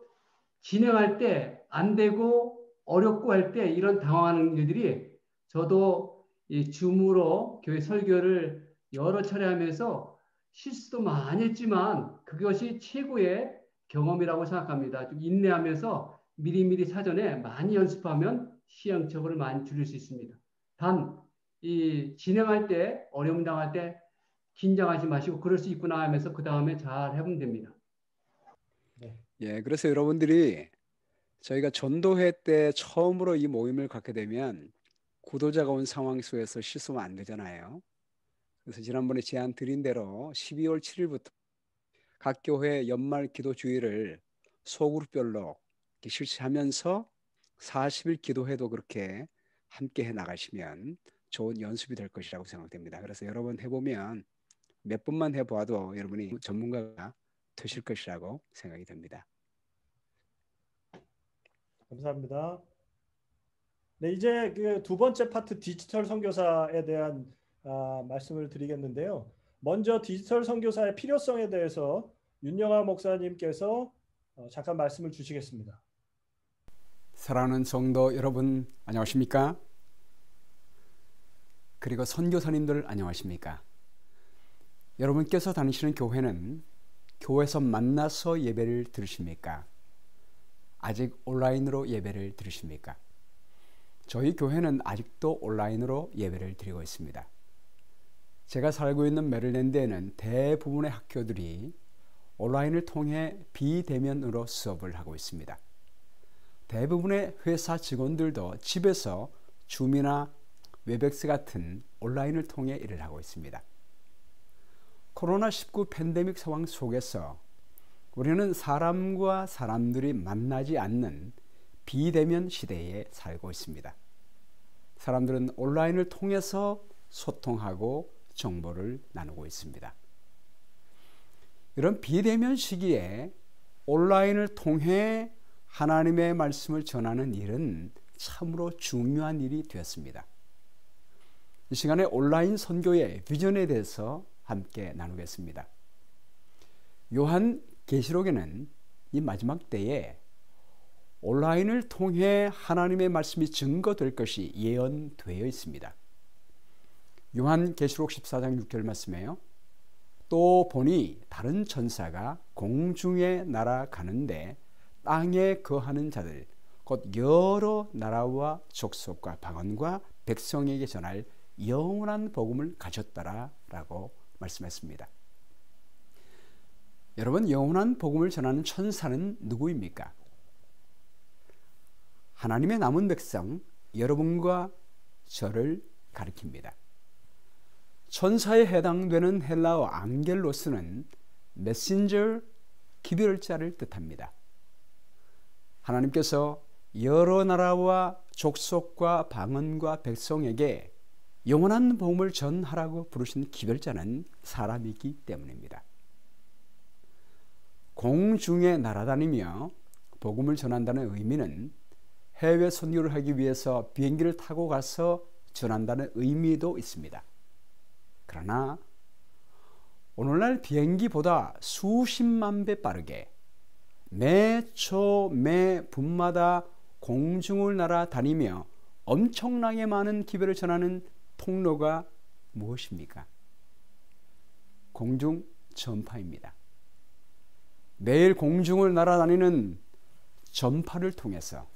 진행할 때 안 되고 어렵고 할 때 이런 당황하는 일들이 저도 이 줌으로 교회 설교를 여러 차례 하면서 실수도 많이 했지만 그것이 최고의 경험이라고 생각합니다. 좀 인내하면서 미리미리 사전에 많이 연습하면 시행착오를 많이 줄일 수 있습니다. 단 이 진행할 때 어려움 당할 때 긴장하지 마시고 그럴 수 있구나 하면서 그 다음에 잘 해보면 됩니다. 네. 예, 그래서 여러분들이 저희가 전도회 때 처음으로 이 모임을 갖게 되면 구도자가 온 상황 속에서 실수하면 안 되잖아요. 그래서 지난번에 제안 드린 대로 12월 7일부터 각 교회 연말 기도 주일을 소그룹별로 실시하면서 40일 기도회도 그렇게 함께 해 나가시면 좋은 연습이 될 것이라고 생각됩니다. 그래서 여러 번 해보면 몇 번만 해봐도 여러분이 전문가가 되실 것이라고 생각이 됩니다. 감사합니다. 네, 이제 그 두 번째 파트 디지털 선교사에 대한 말씀을 드리겠는데요. 먼저 디지털 선교사의 필요성에 대해서 윤영하 목사님께서 잠깐 말씀을 주시겠습니다. 사랑하는 성도 여러분 안녕하십니까? 그리고 선교사님들 안녕하십니까? 여러분께서 다니시는 교회는 교회에서 만나서 예배를 들으십니까? 아직 온라인으로 예배를 들으십니까? 저희 교회는 아직도 온라인으로 예배를 드리고 있습니다. 제가 살고 있는 메릴랜드에는 대부분의 학교들이 온라인을 통해 비대면으로 수업을 하고 있습니다. 대부분의 회사 직원들도 집에서 줌이나 웨백스 같은 온라인을 통해 일을 하고 있습니다. 코로나19 팬데믹 상황 속에서 우리는 사람과 사람들이 만나지 않는 비대면 시대에 살고 있습니다. 사람들은 온라인을 통해서 소통하고 정보를 나누고 있습니다. 이런 비대면 시기에 온라인을 통해 하나님의 말씀을 전하는 일은 참으로 중요한 일이 되었습니다. 이 시간에 온라인 선교의 비전에 대해서 함께 나누겠습니다. 요한 계시록에는 이 마지막 때에 온라인을 통해 하나님의 말씀이 증거될 것이 예언되어 있습니다. 요한 계시록 14장 6절 말씀에요. 또 보니 다른 천사가 공중에 날아가는데 땅에 거하는 자들 곧 여러 나라와 족속과 방언과 백성에게 전할 영원한 복음을 가졌더라 라고 말씀했습니다. 여러분, 영원한 복음을 전하는 천사는 누구입니까? 하나님의 남은 백성 여러분과 저를 가리킵니다. 천사에 해당되는 헬라어 앙겔로스는 메신저, 기별자를 뜻합니다. 하나님께서 여러 나라와 족속과 방언과 백성에게 영원한 복음을 전하라고 부르신 기별자는 사람이기 때문입니다. 공중에 날아다니며 복음을 전한다는 의미는 해외 선교를 하기 위해서 비행기를 타고 가서 전한다는 의미도 있습니다. 그러나 오늘날 비행기보다 수십만 배 빠르게 매 초 매 분마다 공중을 날아다니며 엄청나게 많은 기별을 전하는 통로가 무엇입니까? 공중 전파입니다. 매일 공중을 날아다니는 전파를 통해서,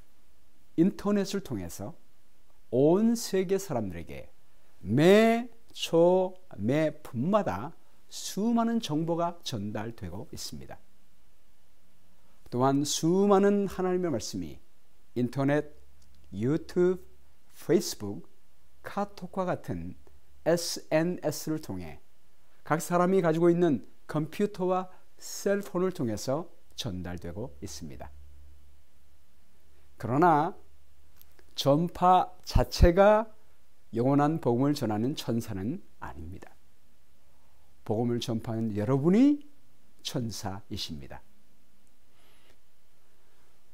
인터넷을 통해서 온 세계 사람들에게 매 초 매 분마다 수많은 정보가 전달되고 있습니다. 또한 수많은 하나님의 말씀이 인터넷, 유튜브, 페이스북, 카톡과 같은 SNS를 통해 각 사람이 가지고 있는 컴퓨터와 셀폰을 통해서 전달되고 있습니다. 그러나 전파 자체가 영원한 복음을 전하는 천사는 아닙니다. 복음을 전파하는 여러분이 천사이십니다.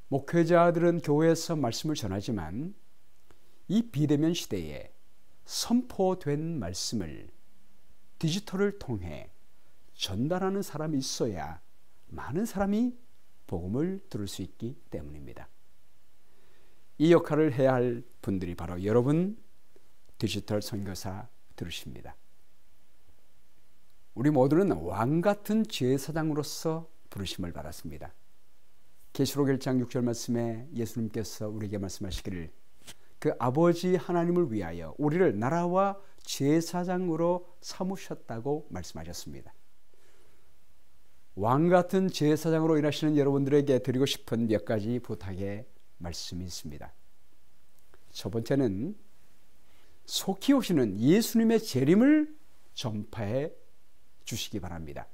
목회자들은 교회에서 말씀을 전하지만 이 비대면 시대에 선포된 말씀을 디지털을 통해 전달하는 사람이 있어야 많은 사람이 복음을 들을 수 있기 때문입니다. 이 역할을 해야 할 분들이 바로 여러분 디지털 선교사 들으십니다. 우리 모두는 왕같은 제사장으로서 부르심을 받았습니다. 계시록 1장 6절 말씀에 예수님께서 우리에게 말씀하시기를 그 아버지 하나님을 위하여 우리를 나라와 제사장으로 삼으셨다고 말씀하셨습니다. 왕같은 제사장으로 일하시는 여러분들에게 드리고 싶은 몇 가지 부탁의 말씀이 있습니다. 첫 번째는 속히 오시는 예수님의 재림을 전파해 주시기 바랍니다.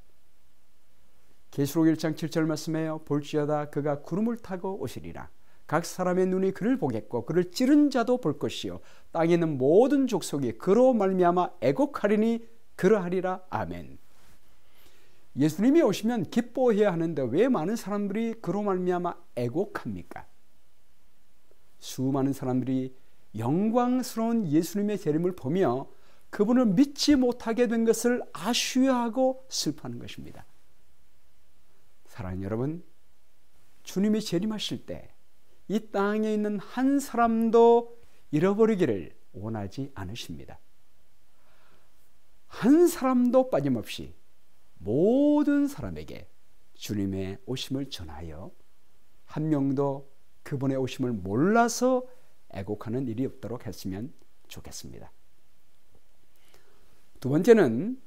계시록 1장 7절 말씀에요. 볼지어다 그가 구름을 타고 오시리라. 각 사람의 눈이 그를 보겠고 그를 찌른 자도 볼 것이요 땅에 있는 모든 족속이 그로 말미암아 애곡하리니 그러하리라. 아멘. 예수님이 오시면 기뻐해야 하는데 왜 많은 사람들이 그로 말미암아 애곡합니까? 수많은 사람들이 영광스러운 예수님의 재림을 보며 그분을 믿지 못하게 된 것을 아쉬워하고 슬퍼하는 것입니다. 사랑하는 여러분, 주님이 재림하실 때 이 땅에 있는 한 사람도 잃어버리기를 원하지 않으십니다. 한 사람도 빠짐없이 모든 사람에게 주님의 오심을 전하여 한 명도 그분의 오심을 몰라서 애곡하는 일이 없도록 했으면 좋겠습니다. 두 번째는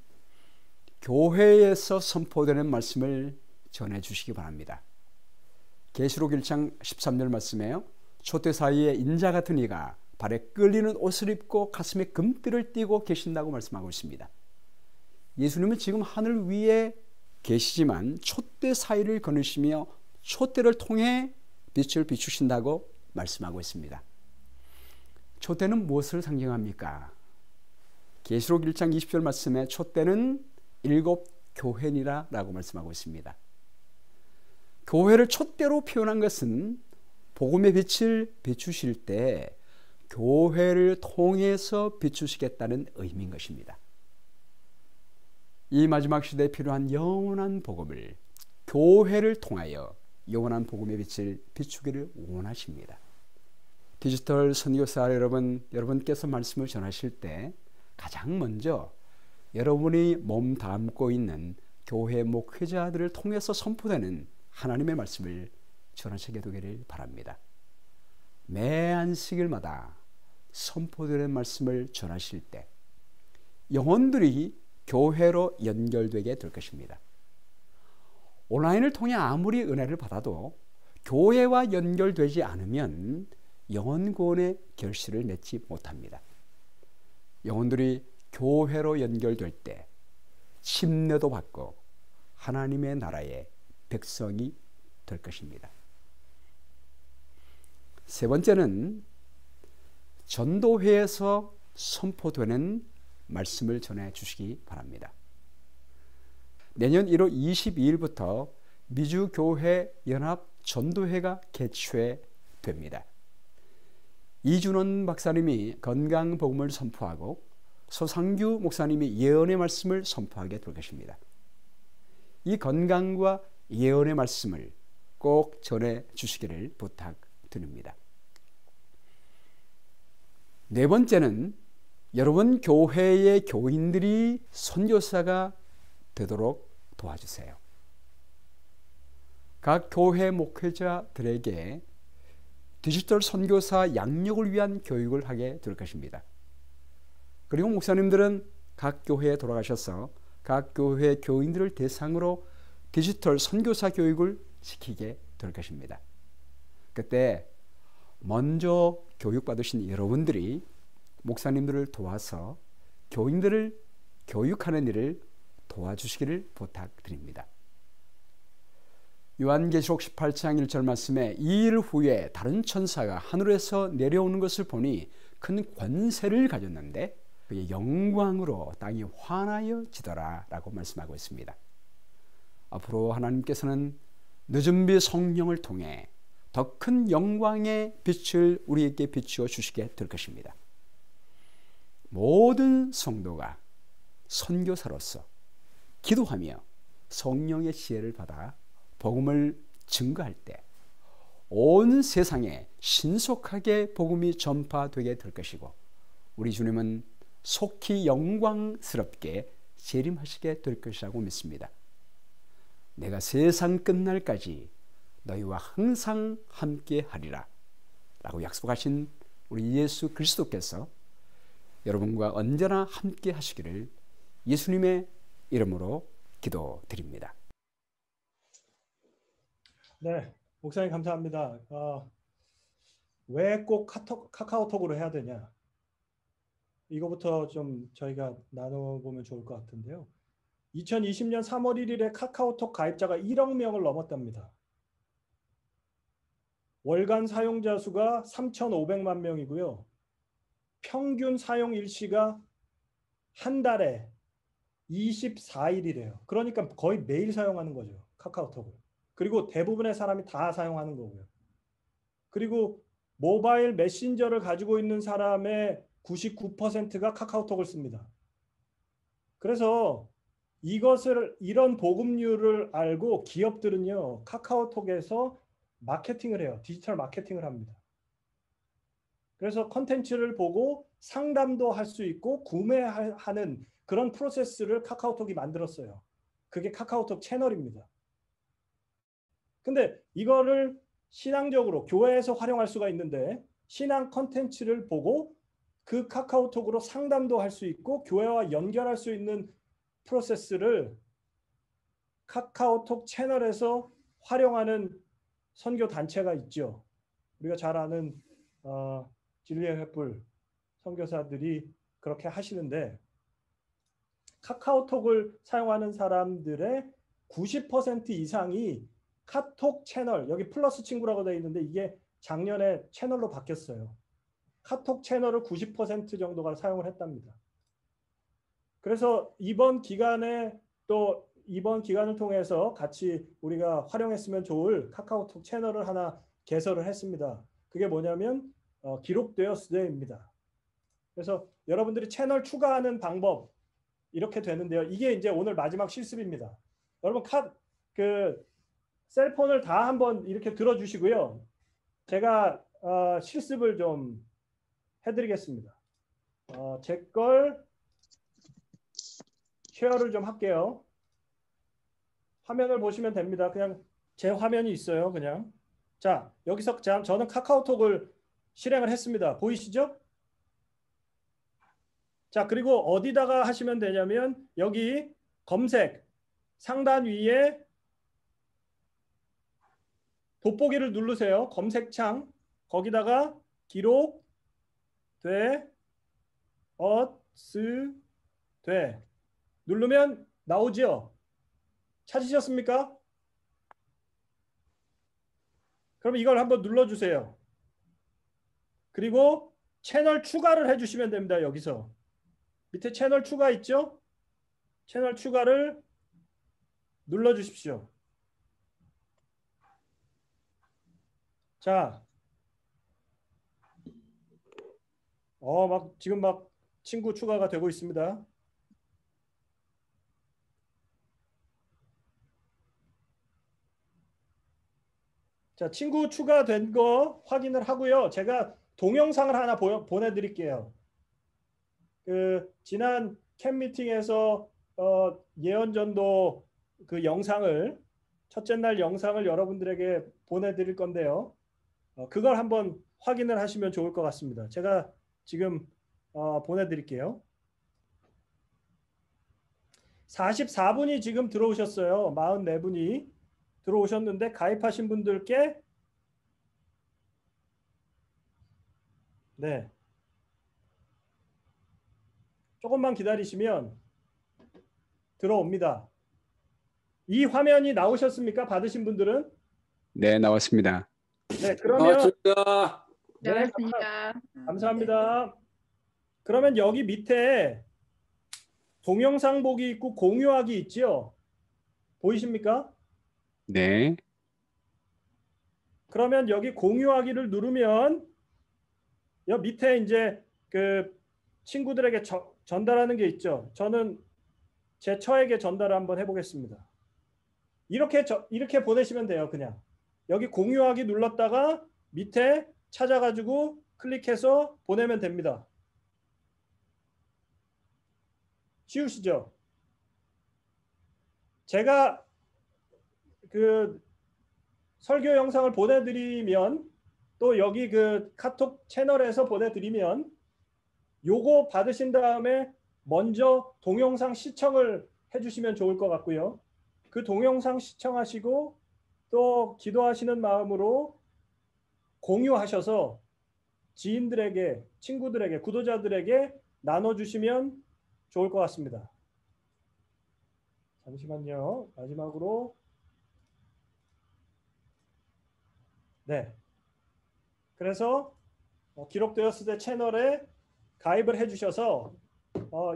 교회에서 선포되는 말씀을 전해 주시기 바랍니다. 계시록 1장 13절 말씀에요. 촛대 사이에 인자 같은 이가 발에 끌리는 옷을 입고 가슴에 금띠를 띠고 계신다고 말씀하고 있습니다. 예수님은 지금 하늘 위에 계시지만 촛대 사이를 거느시며 촛대를 통해 빛을 비추신다고 말씀하고 있습니다. 촛대는 무엇을 상징합니까? 계시록 1장 20절 말씀에 촛대는 7 교회니라 라고 말씀하고 있습니다. 교회를 촛대로 표현한 것은 복음의 빛을 비추실 때 교회를 통해서 비추시겠다는 의미인 것입니다. 이 마지막 시대에 필요한 영원한 복음을 교회를 통하여 영원한 복음의 빛을 비추기를 원하십니다. 디지털 선교사 여러분께서 말씀을 전하실 때 가장 먼저 여러분이 몸 담고 있는 교회 목회자들을 통해서 선포되는 하나님의 말씀을 전하시게 되기를 바랍니다. 매 안식일마다 선포되는 말씀을 전하실 때 영혼들이 교회로 연결되게 될 것입니다. 온라인을 통해 아무리 은혜를 받아도 교회와 연결되지 않으면 영혼 구원의 결실을 맺지 못합니다. 영혼들이 교회로 연결될 때 침례도 받고 하나님의 나라의 백성이 될 것입니다. 세 번째는 전도회에서 선포되는 말씀을 전해 주시기 바랍니다. 내년 1월 22일부터 미주교회 연합 전도회가 개최됩니다. 이준원 박사님이 건강복음을 선포하고 소상규 목사님이 예언의 말씀을 선포하게 될 것입니다. 이 건강과 예언의 말씀을 꼭 전해 주시기를 부탁드립니다. 네 번째는 여러분 교회의 교인들이 선교사가 되도록 도와주세요. 각 교회 목회자들에게 디지털 선교사 양육을 위한 교육을 하게 될 것입니다. 그리고 목사님들은 각 교회에 돌아가셔서 각 교회 교인들을 대상으로 디지털 선교사 교육을 시키게 될 것입니다. 그때 먼저 교육받으신 여러분들이 목사님들을 도와서 교인들을 교육하는 일을 도와주시기를 부탁드립니다. 요한계시록 18장 1절 말씀에 이 일 후에 다른 천사가 하늘에서 내려오는 것을 보니 큰 권세를 가졌는데 그의 영광으로 땅이 환하여지더라 라고 말씀하고 있습니다. 앞으로 하나님께서는 늦은 비 성령을 통해 더 큰 영광의 빛을 우리에게 비추어 주시게 될 것입니다. 모든 성도가 선교사로서 기도하며 성령의 지혜를 받아 복음을 증거할 때 온 세상에 신속하게 복음이 전파되게 될 것이고 우리 주님은 속히 영광스럽게 재림하시게 될 것이라고 믿습니다. 내가 세상 끝날까지 너희와 항상 함께 하리라 라고 약속하신 우리 예수 그리스도께서 여러분과 언제나 함께 하시기를 예수님의 이름으로 기도드립니다. 네, 목사님 감사합니다. 왜 꼭 카카오톡으로 해야 되냐? 이거부터 좀 저희가 나눠보면 좋을 것 같은데요. 2020년 3월 1일에 카카오톡 가입자가 1억 명을 넘었답니다. 월간 사용자 수가 3,500만 명이고요. 평균 사용 일시가 한 달에 24일이래요. 그러니까 거의 매일 사용하는 거죠. 카카오톡을. 그리고 대부분의 사람이 다 사용하는 거고요. 그리고 모바일 메신저를 가지고 있는 사람의 99%가 카카오톡을 씁니다. 그래서 이런 보급률을 알고 기업들은요, 카카오톡에서 마케팅을 해요. 디지털 마케팅을 합니다. 그래서 컨텐츠를 보고 상담도 할 수 있고 구매하는 그런 프로세스를 카카오톡이 만들었어요. 그게 카카오톡 채널입니다. 근데 이거를 신앙적으로 교회에서 활용할 수가 있는데 신앙 컨텐츠를 보고 그 카카오톡으로 상담도 할 수 있고 교회와 연결할 수 있는 프로세스를 카카오톡 채널에서 활용하는 선교 단체가 있죠. 우리가 잘 아는 진리의 횃불 선교사들이 그렇게 하시는데 카카오톡을 사용하는 사람들의 90% 이상이 카톡 채널, 여기 플러스 친구라고 되어 있는데 이게 작년에 채널로 바뀌었어요. 카톡 채널을 90% 정도가 사용을 했답니다. 그래서 이번 기간을 통해서 같이 우리가 활용했으면 좋을 카카오톡 채널을 하나 개설을 했습니다. 그게 뭐냐면 기록되었으되입니다. 그래서 여러분들이 채널 추가하는 방법 이렇게 되는데요. 이게 이제 오늘 마지막 실습입니다. 여러분 셀폰을 다 한번 이렇게 들어주시고요. 제가 실습을 좀 해드리겠습니다. 제 걸 쉐어를 좀 할게요. 화면을 보시면 됩니다. 그냥 제 화면이 있어요. 그냥. 자, 여기서 저는 카카오톡을 실행을 했습니다. 보이시죠? 자, 그리고 어디다가 하시면 되냐면 여기 검색 상단 위에 돋보기를 누르세요. 검색창 거기다가 기록 돼 누르면 나오죠. 찾으셨습니까? 그럼 이걸 한번 눌러주세요. 그리고 채널 추가를 해주시면 됩니다. 여기서 밑에 채널 추가 있죠? 채널 추가를 눌러 주십시오. 자, 지금 막 친구 추가가 되고 있습니다. 자, 친구 추가된 거 확인을 하고요. 제가 동영상을 하나 보내드릴게요. 그 지난 캠 미팅에서 예언전도 그 영상을 첫째 날 영상을 여러분들에게 보내드릴 건데요. 그걸 한번 확인을 하시면 좋을 것 같습니다. 제가 지금 보내드릴게요. 44분이 지금 들어오셨어요. 44분이 들어오셨는데 가입하신 분들께 네, 조금만 기다리시면 들어옵니다. 이 화면이 나오셨습니까? 받으신 분들은? 네, 나왔습니다. 네, 그러면 나왔습니다. 네, 나왔습니다. 감사합니다. 그러면 여기 밑에 동영상 보기 있고 공유하기 있죠? 보이십니까? 네. 그러면 여기 공유하기를 누르면 여 밑에 이제 그 친구들에게 전달하는 게 있죠. 저는 제 처에게 전달을 한번 해보겠습니다. 이렇게 보내시면 돼요. 그냥 여기 공유하기 눌렀다가 밑에 찾아가지고 클릭해서 보내면 됩니다. 쉬우시죠? 제가 그 설교 영상을 보내드리면 또 여기 그 카톡 채널에서 보내드리면 요거 받으신 다음에 먼저 동영상 시청을 해주시면 좋을 것 같고요. 그 동영상 시청하시고 또 기도하시는 마음으로 공유하셔서 지인들에게, 친구들에게, 구독자들에게 나눠주시면 좋을 것 같습니다. 잠시만요. 마지막으로 네. 그래서 기록되었을 때 채널에 가입을 해주셔서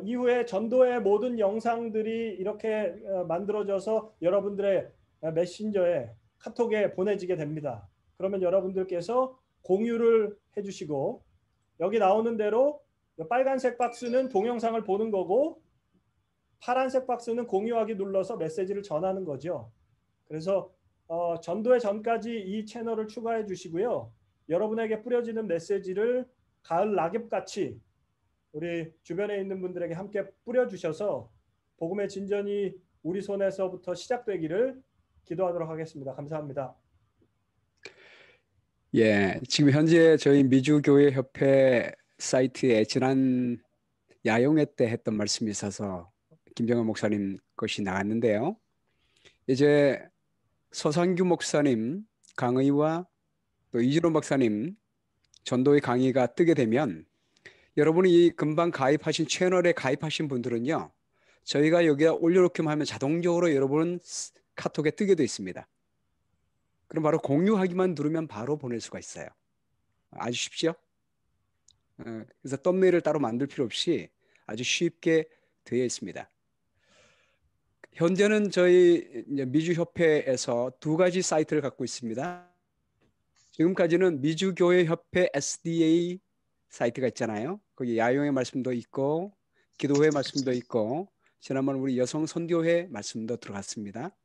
이후에 전도의 모든 영상들이 이렇게 만들어져서 여러분들의 메신저에 카톡에 보내지게 됩니다. 그러면 여러분들께서 공유를 해주시고 여기 나오는 대로 빨간색 박스는 동영상을 보는 거고 파란색 박스는 공유하기 눌러서 메시지를 전하는 거죠. 그래서 전도의 전까지 이 채널을 추가해 주시고요. 여러분에게 뿌려지는 메시지를 가을 낙엽같이 우리 주변에 있는 분들에게 함께 뿌려주셔서 복음의 진전이 우리 손에서부터 시작되기를 기도하도록 하겠습니다. 감사합니다. 예, 지금 현재 저희 미주교회협회 사이트에 지난 야용회 때 했던 말씀이 있어서 김정은 목사님 것이 나왔는데요. 이제 서상규 목사님 강의와 또 이준호 박사님 전도의 강의가 뜨게 되면 여러분이 이 금방 가입하신 채널에 가입하신 분들은요. 저희가 여기에 올려놓기만 하면 자동적으로 여러분 카톡에 뜨게 돼 있습니다. 그럼 바로 공유하기만 누르면 바로 보낼 수가 있어요. 아주 쉽죠? 그래서 썸네일을 따로 만들 필요 없이 아주 쉽게 되어 있습니다. 현재는 저희 미주협회에서 두 가지 사이트를 갖고 있습니다. 지금까지는 미주교회협회 SDA 사이트가 있잖아요. 거기 야용의 말씀도 있고 기도회 말씀도 있고 지난번 우리 여성 선교회 말씀도 들어갔습니다.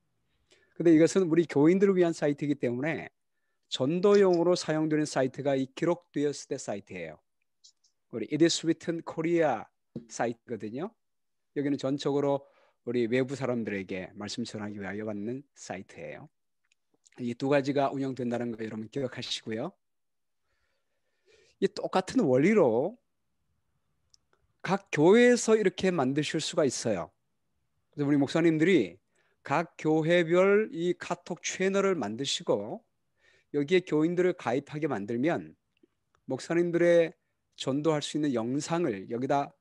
근데 이것은 우리 교인들을 위한 사이트이기 때문에 전도용으로 사용되는 사이트가 이 기록되었을 때 사이트예요. 우리 It is written Korea 사이트거든요. 여기는 전적으로 우리 외부 사람들에게 말씀 전하기 위하여 받는 사이트예요. 이 두 가지가 운영된다는 거 여러분 기억하시고요. 이 똑같은 원리로 각 교회에서 이렇게 만드실 수가 있어요. 그래서 우리 목사님들이 각 교회별 이 카톡 채널을 만드시고 여기에 교인들을 가입하게 만들면 목사님들의 전도할 수 있는 영상을 여기다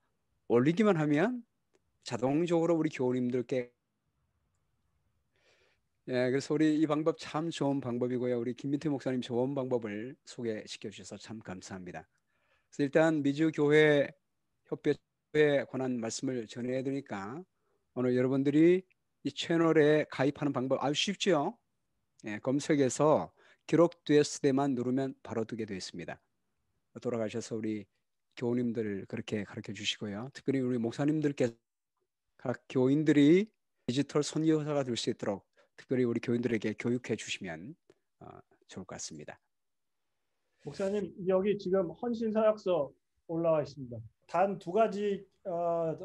올리기만 하면 자동적으로 우리 교우님들께 그래서 우리 이 방법 참 좋은 방법이고요. 우리 김민태 목사님 좋은 방법을 소개시켜 주셔서 참 감사합니다. 그래서 일단 미주교회 협회에 관한 말씀을 전해드리니까 오늘 여러분들이 이 채널에 가입하는 방법 아주 쉽죠? 예, 검색해서 기록되었을 때만 누르면 바로 뜨게 되어 있습니다. 돌아가셔서 우리 교우님들 그렇게 가르쳐 주시고요. 특별히 우리 목사님들께서 각 교인들이 디지털 선교사가 될 수 있도록 특별히 우리 교인들에게 교육해 주시면 좋을 것 같습니다. 목사님, 여기 지금 헌신서약서 올라와 있습니다. 단 2가지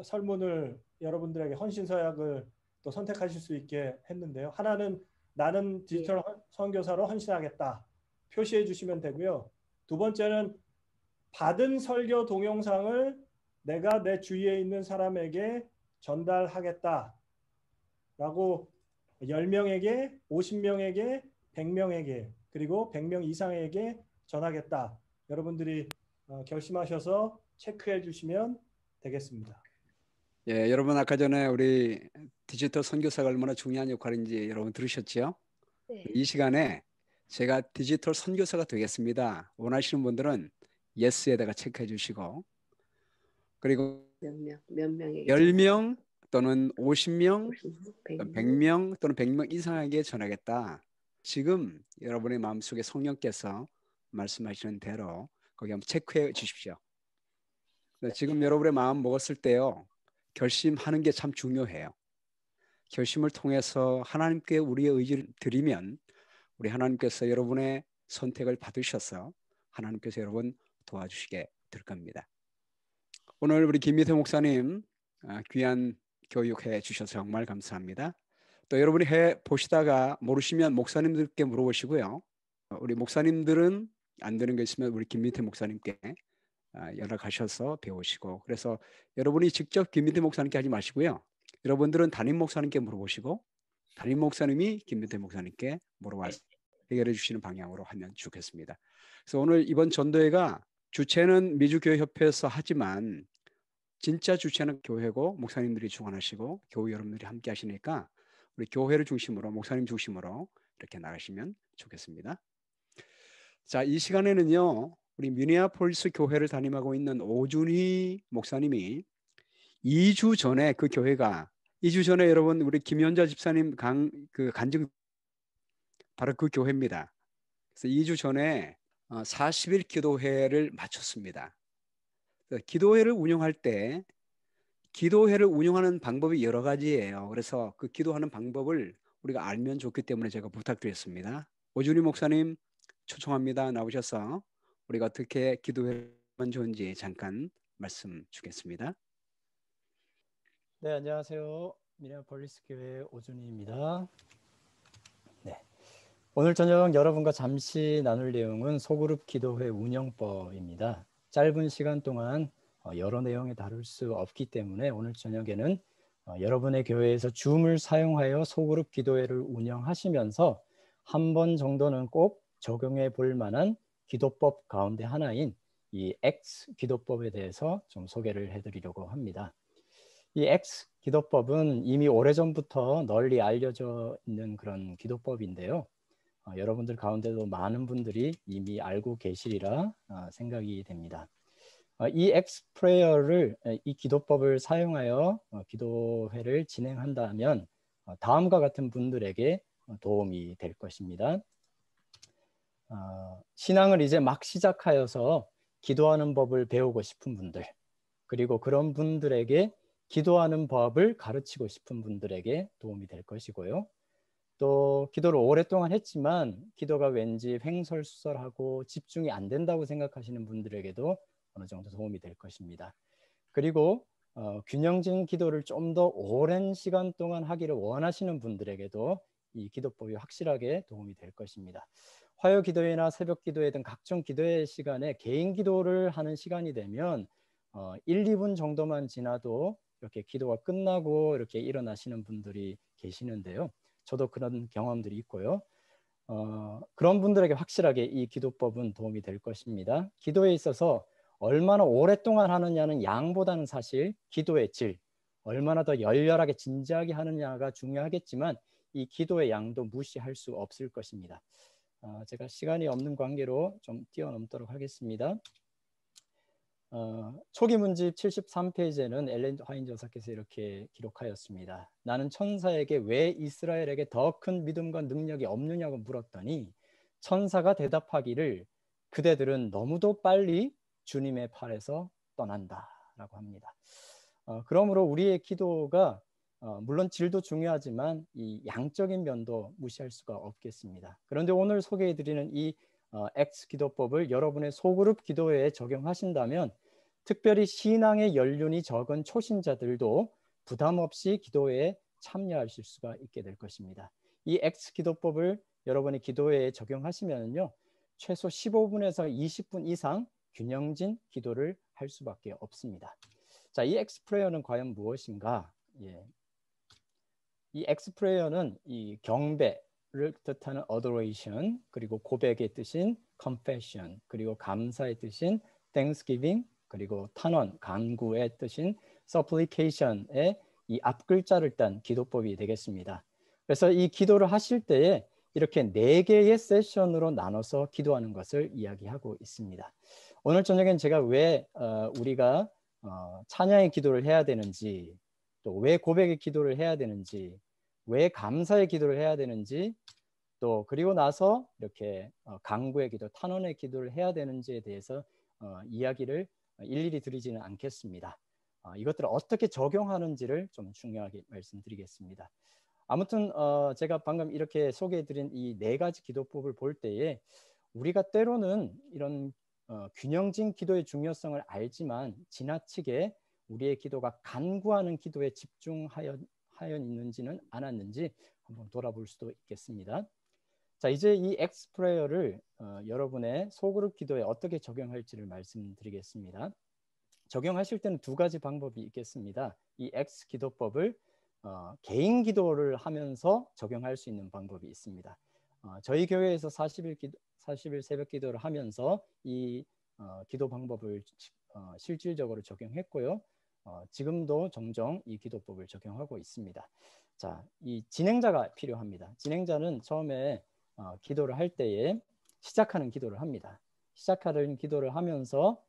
설문을 여러분들에게 헌신서약을 또 선택하실 수 있게 했는데요. 하나는 나는 디지털 선교사로 헌신하겠다 표시해 주시면 되고요. 2번째는 받은 설교 동영상을 내가 내 주위에 있는 사람에게 전달하겠다 라고 10명에게, 50명에게, 100명에게 그리고 100명 이상에게 전하겠다. 여러분들이 결심하셔서 체크해 주시면 되겠습니다. 예, 여러분 아까 전에 우리 디지털 선교사가 얼마나 중요한 역할인지 여러분 들으셨죠? 네. 이 시간에 제가 디지털 선교사가 되겠습니다. 원하시는 분들은 예스에다가 체크해 주시고 그리고 몇 명에게 10명 또는 50명, 100명 또는 100명 이상에게 전하겠다. 지금 여러분의 마음속에 성령께서 말씀하시는 대로 거기 한번 체크해 주십시오. 지금 여러분의 마음 먹었을 때요. 결심하는 게 참 중요해요. 결심을 통해서 하나님께 우리의 의지를 드리면 우리 하나님께서 여러분의 선택을 받으셔서 하나님께서 여러분 도와주시게 될 겁니다. 오늘 우리 김미태 목사님 귀한 교육해 주셔서 정말 감사합니다. 또 여러분이 해 보시다가 모르시면 목사님들께 물어보시고요. 우리 목사님들은 안 되는 게 있으면 우리 김미태 목사님께 연락하셔서 배우시고 그래서 여러분이 직접 김미태 목사님께 하지 마시고요. 여러분들은 담임 목사님께 물어보시고 담임 목사님이 김미태 목사님께 물어봐서 해결해 주시는 방향으로 하면 좋겠습니다. 그래서 오늘 이번 전도회가 주체는 미주교회협회에서 하지만 진짜 주체는 교회고 목사님들이 주관하시고 교우 여러분들이 함께 하시니까 우리 교회를 중심으로 목사님 중심으로 이렇게 나가시면 좋겠습니다. 자, 이 시간에는요. 우리 미니애폴리스 교회를 담임하고 있는 오준희 목사님이 2주 전에 그 교회가 2주 전에 여러분 우리 김현자 집사님 간증 바로 그 교회입니다. 그래서 2주 전에 40일 기도회를 마쳤습니다. 기도회를 운영할 때 기도회를 운영하는 방법이 여러 가지예요. 그래서 그 기도하는 방법을 우리가 알면 좋기 때문에 제가 부탁드렸습니다. 오준희 목사님 초청합니다. 나오셔서 우리가 어떻게 기도하면 좋은지 잠깐 말씀 주겠습니다. 네, 안녕하세요. 미니애폴리스 교회 오준희입니다. 네, 오늘 저녁 여러분과 잠시 나눌 내용은 소그룹 기도회 운영법입니다. 짧은 시간 동안 여러 내용에 다룰 수 없기 때문에 오늘 저녁에는 여러분의 교회에서 줌을 사용하여 소그룹 기도회를 운영하시면서 한 번 정도는 꼭 적용해 볼 만한 기도법 가운데 하나인 이 X 기도법에 대해서 좀 소개를 해드리려고 합니다. 이 X 기도법은 이미 오래전부터 널리 알려져 있는 그런 기도법인데요. 여러분들 가운데도 많은 분들이 이미 알고 계시리라 생각이 됩니다. 이 X 프레이어를 이 기도법을 사용하여 기도회를 진행한다면 다음과 같은 분들에게 도움이 될 것입니다. 신앙을 이제 막 시작하여서 기도하는 법을 배우고 싶은 분들, 그리고 그런 분들에게 기도하는 법을 가르치고 싶은 분들에게 도움이 될 것이고요. 또 기도를 오랫동안 했지만 기도가 왠지 횡설수설하고 집중이 안 된다고 생각하시는 분들에게도 어느 정도 도움이 될 것입니다. 그리고 균형진 기도를 좀 더 오랜 시간 동안 하기를 원하시는 분들에게도 이 기도법이 확실하게 도움이 될 것입니다. 화요 기도회나 새벽 기도회 등 각종 기도회 시간에 개인 기도를 하는 시간이 되면 1, 2분 정도만 지나도 이렇게 기도가 끝나고 이렇게 일어나시는 분들이 계시는데요. 저도 그런 경험들이 있고요. 그런 분들에게 확실하게 이 기도법은 도움이 될 것입니다. 기도에 있어서 얼마나 오랫동안 하느냐는 양보다는 사실 기도의 질, 얼마나 더 열렬하게 진지하게 하느냐가 중요하겠지만 이 기도의 양도 무시할 수 없을 것입니다. 제가 시간이 없는 관계로 좀 뛰어넘도록 하겠습니다. 초기 문집 73페이지에는 엘렌 화인 저사께서 이렇게 기록하였습니다. 나는 천사에게 왜 이스라엘에게 더 큰 믿음과 능력이 없느냐고 물었더니 천사가 대답하기를 그대들은 너무도 빨리 주님의 팔에서 떠난다라고 합니다. 그러므로 우리의 기도가 물론 질도 중요하지만 이 양적인 면도 무시할 수가 없겠습니다. 그런데 오늘 소개해드리는 이 X 기도법을 여러분의 소그룹 기도회에 적용하신다면 특별히 신앙의 연륜이 적은 초신자들도 부담 없이 기도회에 참여하실 수가 있게 될 것입니다. 이 X 기도법을 여러분의 기도회에 적용하시면요, 최소 15분에서 20분 이상 균형진 기도를 할 수밖에 없습니다. 자, 이 X 프레이어는 과연 무엇인가? 이 X 프레이어는 이 경배를 뜻하는 adoration, 그리고 고백의 뜻인 confession, 그리고 감사의 뜻인 thanksgiving, 그리고 탄원, 간구의 뜻인 supplication의 이 앞글자를 딴 기도법이 되겠습니다. 그래서 이 기도를 하실 때에 이렇게 4개의 세션으로 나눠서 기도하는 것을 이야기하고 있습니다. 오늘 저녁엔 제가 왜 우리가 찬양의 기도를 해야 되는지, 또 왜 고백의 기도를 해야 되는지, 왜 감사의 기도를 해야 되는지, 또 그리고 나서 이렇게 간구의 기도, 탄원의 기도를 해야 되는지에 대해서 이야기를 일일이 드리지는 않겠습니다. 이것들을 어떻게 적용하는지를 좀 중요하게 말씀드리겠습니다. 아무튼 제가 방금 이렇게 소개해드린 이 4가지 기도법을 볼 때에 우리가 때로는 이런 균형진 기도의 중요성을 알지만 지나치게 우리의 기도가 간구하는 기도에 집중하여 있는지는 않았는지 한번 돌아볼 수도 있겠습니다. 자, 이제 이 X 프레이어를 여러분의 소그룹 기도에 어떻게 적용할지를 말씀드리겠습니다. 적용하실 때는 2가지 방법이 있겠습니다. 이 X 기도법을 개인 기도를 하면서 적용할 수 있는 방법이 있습니다. 저희 교회에서 40일 새벽 기도를 하면서 이 기도 방법을 실질적으로 적용했고요. 지금도 종종 이 기도법을 적용하고 있습니다. 자, 이 진행자가 필요합니다. 진행자는 처음에 기도를 할 때에 시작하는 기도를 합니다. 시작하는 기도를 하면서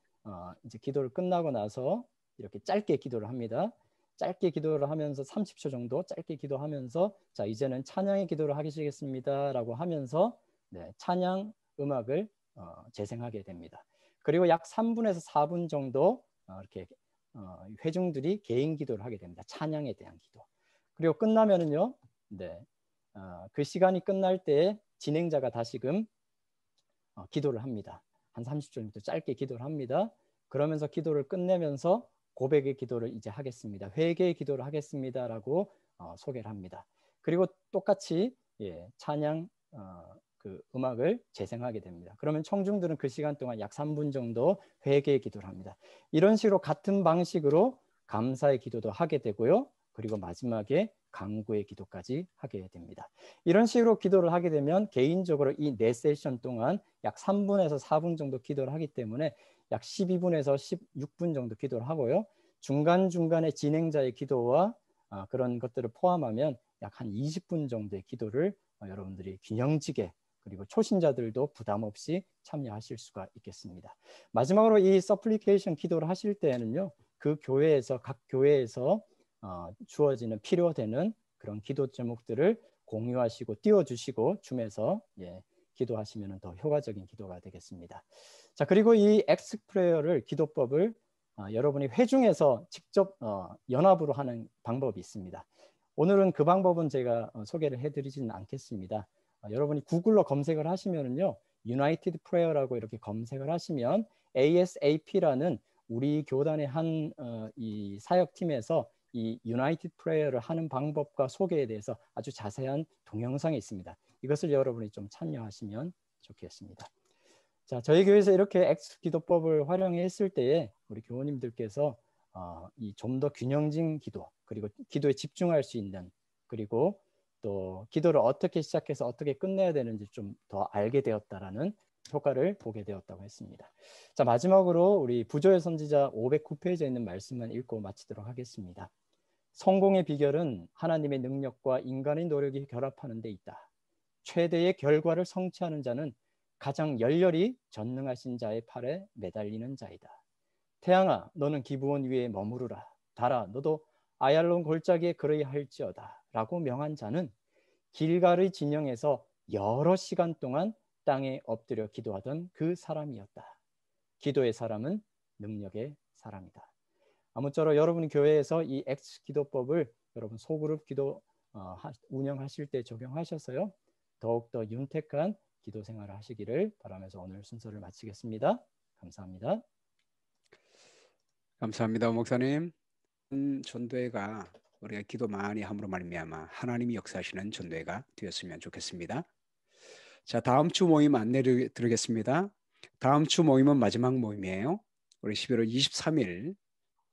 이제 기도를 끝나고 나서 이렇게 짧게 기도를 합니다. 짧게 기도를 하면서 30초 정도 짧게 기도하면서 자, 이제는 찬양의 기도를 하시겠습니다 라고 하면서 찬양 음악을 재생하게 됩니다. 그리고 약 3분에서 4분 정도 이렇게 회중들이 개인 기도를 하게 됩니다. 찬양에 대한 기도. 그리고 끝나면은요, 그 시간이 끝날 때 진행자가 다시금 기도를 합니다. 한 30초 정도 짧게 기도를 합니다. 그러면서 기도를 끝내면서 고백의 기도를 이제 하겠습니다. 회개의 기도를 하겠습니다라고 소개를 합니다. 그리고 똑같이 찬양 그 음악을 재생하게 됩니다. 그러면 청중들은 그 시간 동안 약 3분 정도 회개의 기도를 합니다. 이런 식으로 같은 방식으로 감사의 기도도 하게 되고요. 그리고 마지막에 간구의 기도까지 하게 됩니다. 이런 식으로 기도를 하게 되면 개인적으로 이 4세션 동안 약 3분에서 4분 정도 기도를 하기 때문에 약 12분에서 16분 정도 기도를 하고요. 중간중간에 진행자의 기도와 그런 것들을 포함하면 약 한 20분 정도의 기도를 여러분들이 균형지게 그리고 초신자들도 부담 없이 참여하실 수가 있겠습니다. 마지막으로 이 서플리케이션 기도를 하실 때에는요. 그 교회에서 각 교회에서 주어지는 필요되는 그런 기도 제목들을 공유하시고 띄워주시고 줌에서 기도하시면 더 효과적인 기도가 되겠습니다. 자, 그리고 이 X 프레이어를 기도법을 여러분이 회중에서 직접 연합으로 하는 방법이 있습니다. 오늘은 그 방법은 제가 소개를 해드리지는 않겠습니다. 여러분이 구글로 검색을 하시면은요, United Prayer라고 이렇게 검색을 하시면 ASAP라는 우리 교단의 한 이 사역팀에서 이 United Prayer를 하는 방법과 소개에 대해서 아주 자세한 동영상이 있습니다. 이것을 여러분이 좀 참여하시면 좋겠습니다. 자, 저희 교회에서 이렇게 X 기도법을 활용했을 때에 우리 교우님들께서 이 좀 더 균형진 기도, 그리고 기도에 집중할 수 있는, 그리고 또 기도를 어떻게 시작해서 어떻게 끝내야 되는지 좀 더 알게 되었다라는 효과를 보게 되었다고 했습니다. 자, 마지막으로 우리 부조의 선지자 509페이지에 있는 말씀만 읽고 마치도록 하겠습니다. 성공의 비결은 하나님의 능력과 인간의 노력이 결합하는 데 있다. 최대의 결과를 성취하는 자는 가장 열렬히 전능하신 자의 팔에 매달리는 자이다. 태양아 너는 기브온 위에 머무르라. 달아 너도 아얄론 골짜기에 그러이할지어다. 라고 명한 자는 길갈의 진영에서 여러 시간 동안 땅에 엎드려 기도하던 그 사람이었다. 기도의 사람은 능력의 사람이다. 아무쪼록 여러분 교회에서 이 X 기도법을 여러분 소그룹 기도 운영하실 때 적용하셔서요. 더욱더 윤택한 기도 생활을 하시기를 바라면서 오늘 순서를 마치겠습니다. 감사합니다. 감사합니다, 목사님. 전도회가 우리가 기도 많이 함으로 말미암아 하나님이 역사하시는 전도회가 되었으면 좋겠습니다. 자, 다음 주 모임 안내 드리겠습니다. 다음 주 모임은 마지막 모임이에요. 우리 11월 23일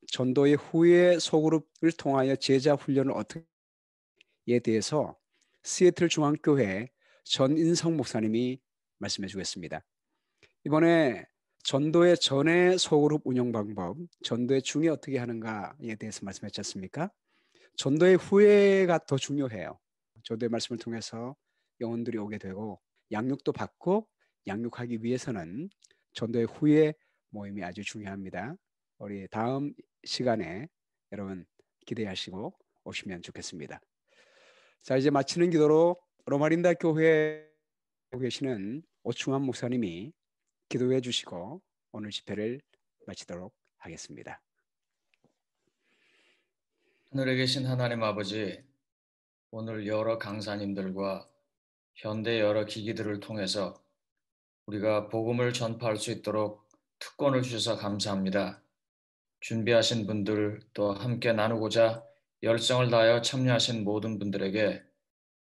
전도회 후에 소그룹을 통하여 제자 훈련을 어떻게에 대해서 시애틀 중앙교회 전인성 목사님이 말씀해 주겠습니다. 이번에 전도회 전에 소그룹 운영 방법, 전도회 중에 어떻게 하는가에 대해서 말씀하셨지 않습니까? 전도회 후에가 더 중요해요. 전도회 말씀을 통해서 영혼들이 오게 되고 양육도 받고 양육하기 위해서는 전도회 후에 모임이 아주 중요합니다. 우리 다음 시간에 여러분 기대하시고 오시면 좋겠습니다. 자, 이제 마치는 기도로 로마린다 교회에 계시는 오충환 목사님이 기도해 주시고 오늘 집회를 마치도록 하겠습니다. 하늘에 계신 하나님 아버지, 오늘 여러 강사님들과 현대 여러 기기들을 통해서 우리가 복음을 전파할 수 있도록 특권을 주셔서 감사합니다. 준비하신 분들 또 함께 나누고자 열정을 다하여 참여하신 모든 분들에게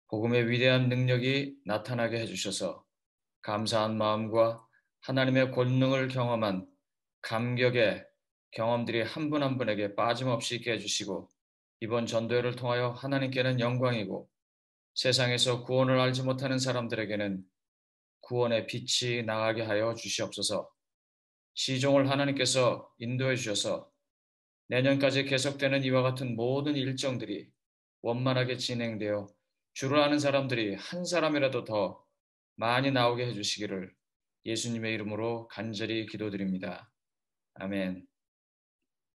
복음의 위대한 능력이 나타나게 해주셔서 감사한 마음과 하나님의 권능을 경험한 감격의 경험들이 한 분 한 분에게 빠짐없이 있게 해주시고 이번 전도회를 통하여 하나님께는 영광이고 세상에서 구원을 알지 못하는 사람들에게는 구원의 빛이 나가게 하여 주시옵소서. 시종을 하나님께서 인도해 주셔서 내년까지 계속되는 이와 같은 모든 일정들이 원만하게 진행되어 주를 아는 사람들이 한 사람이라도 더 많이 나오게 해주시기를 예수님의 이름으로 간절히 기도드립니다. 아멘.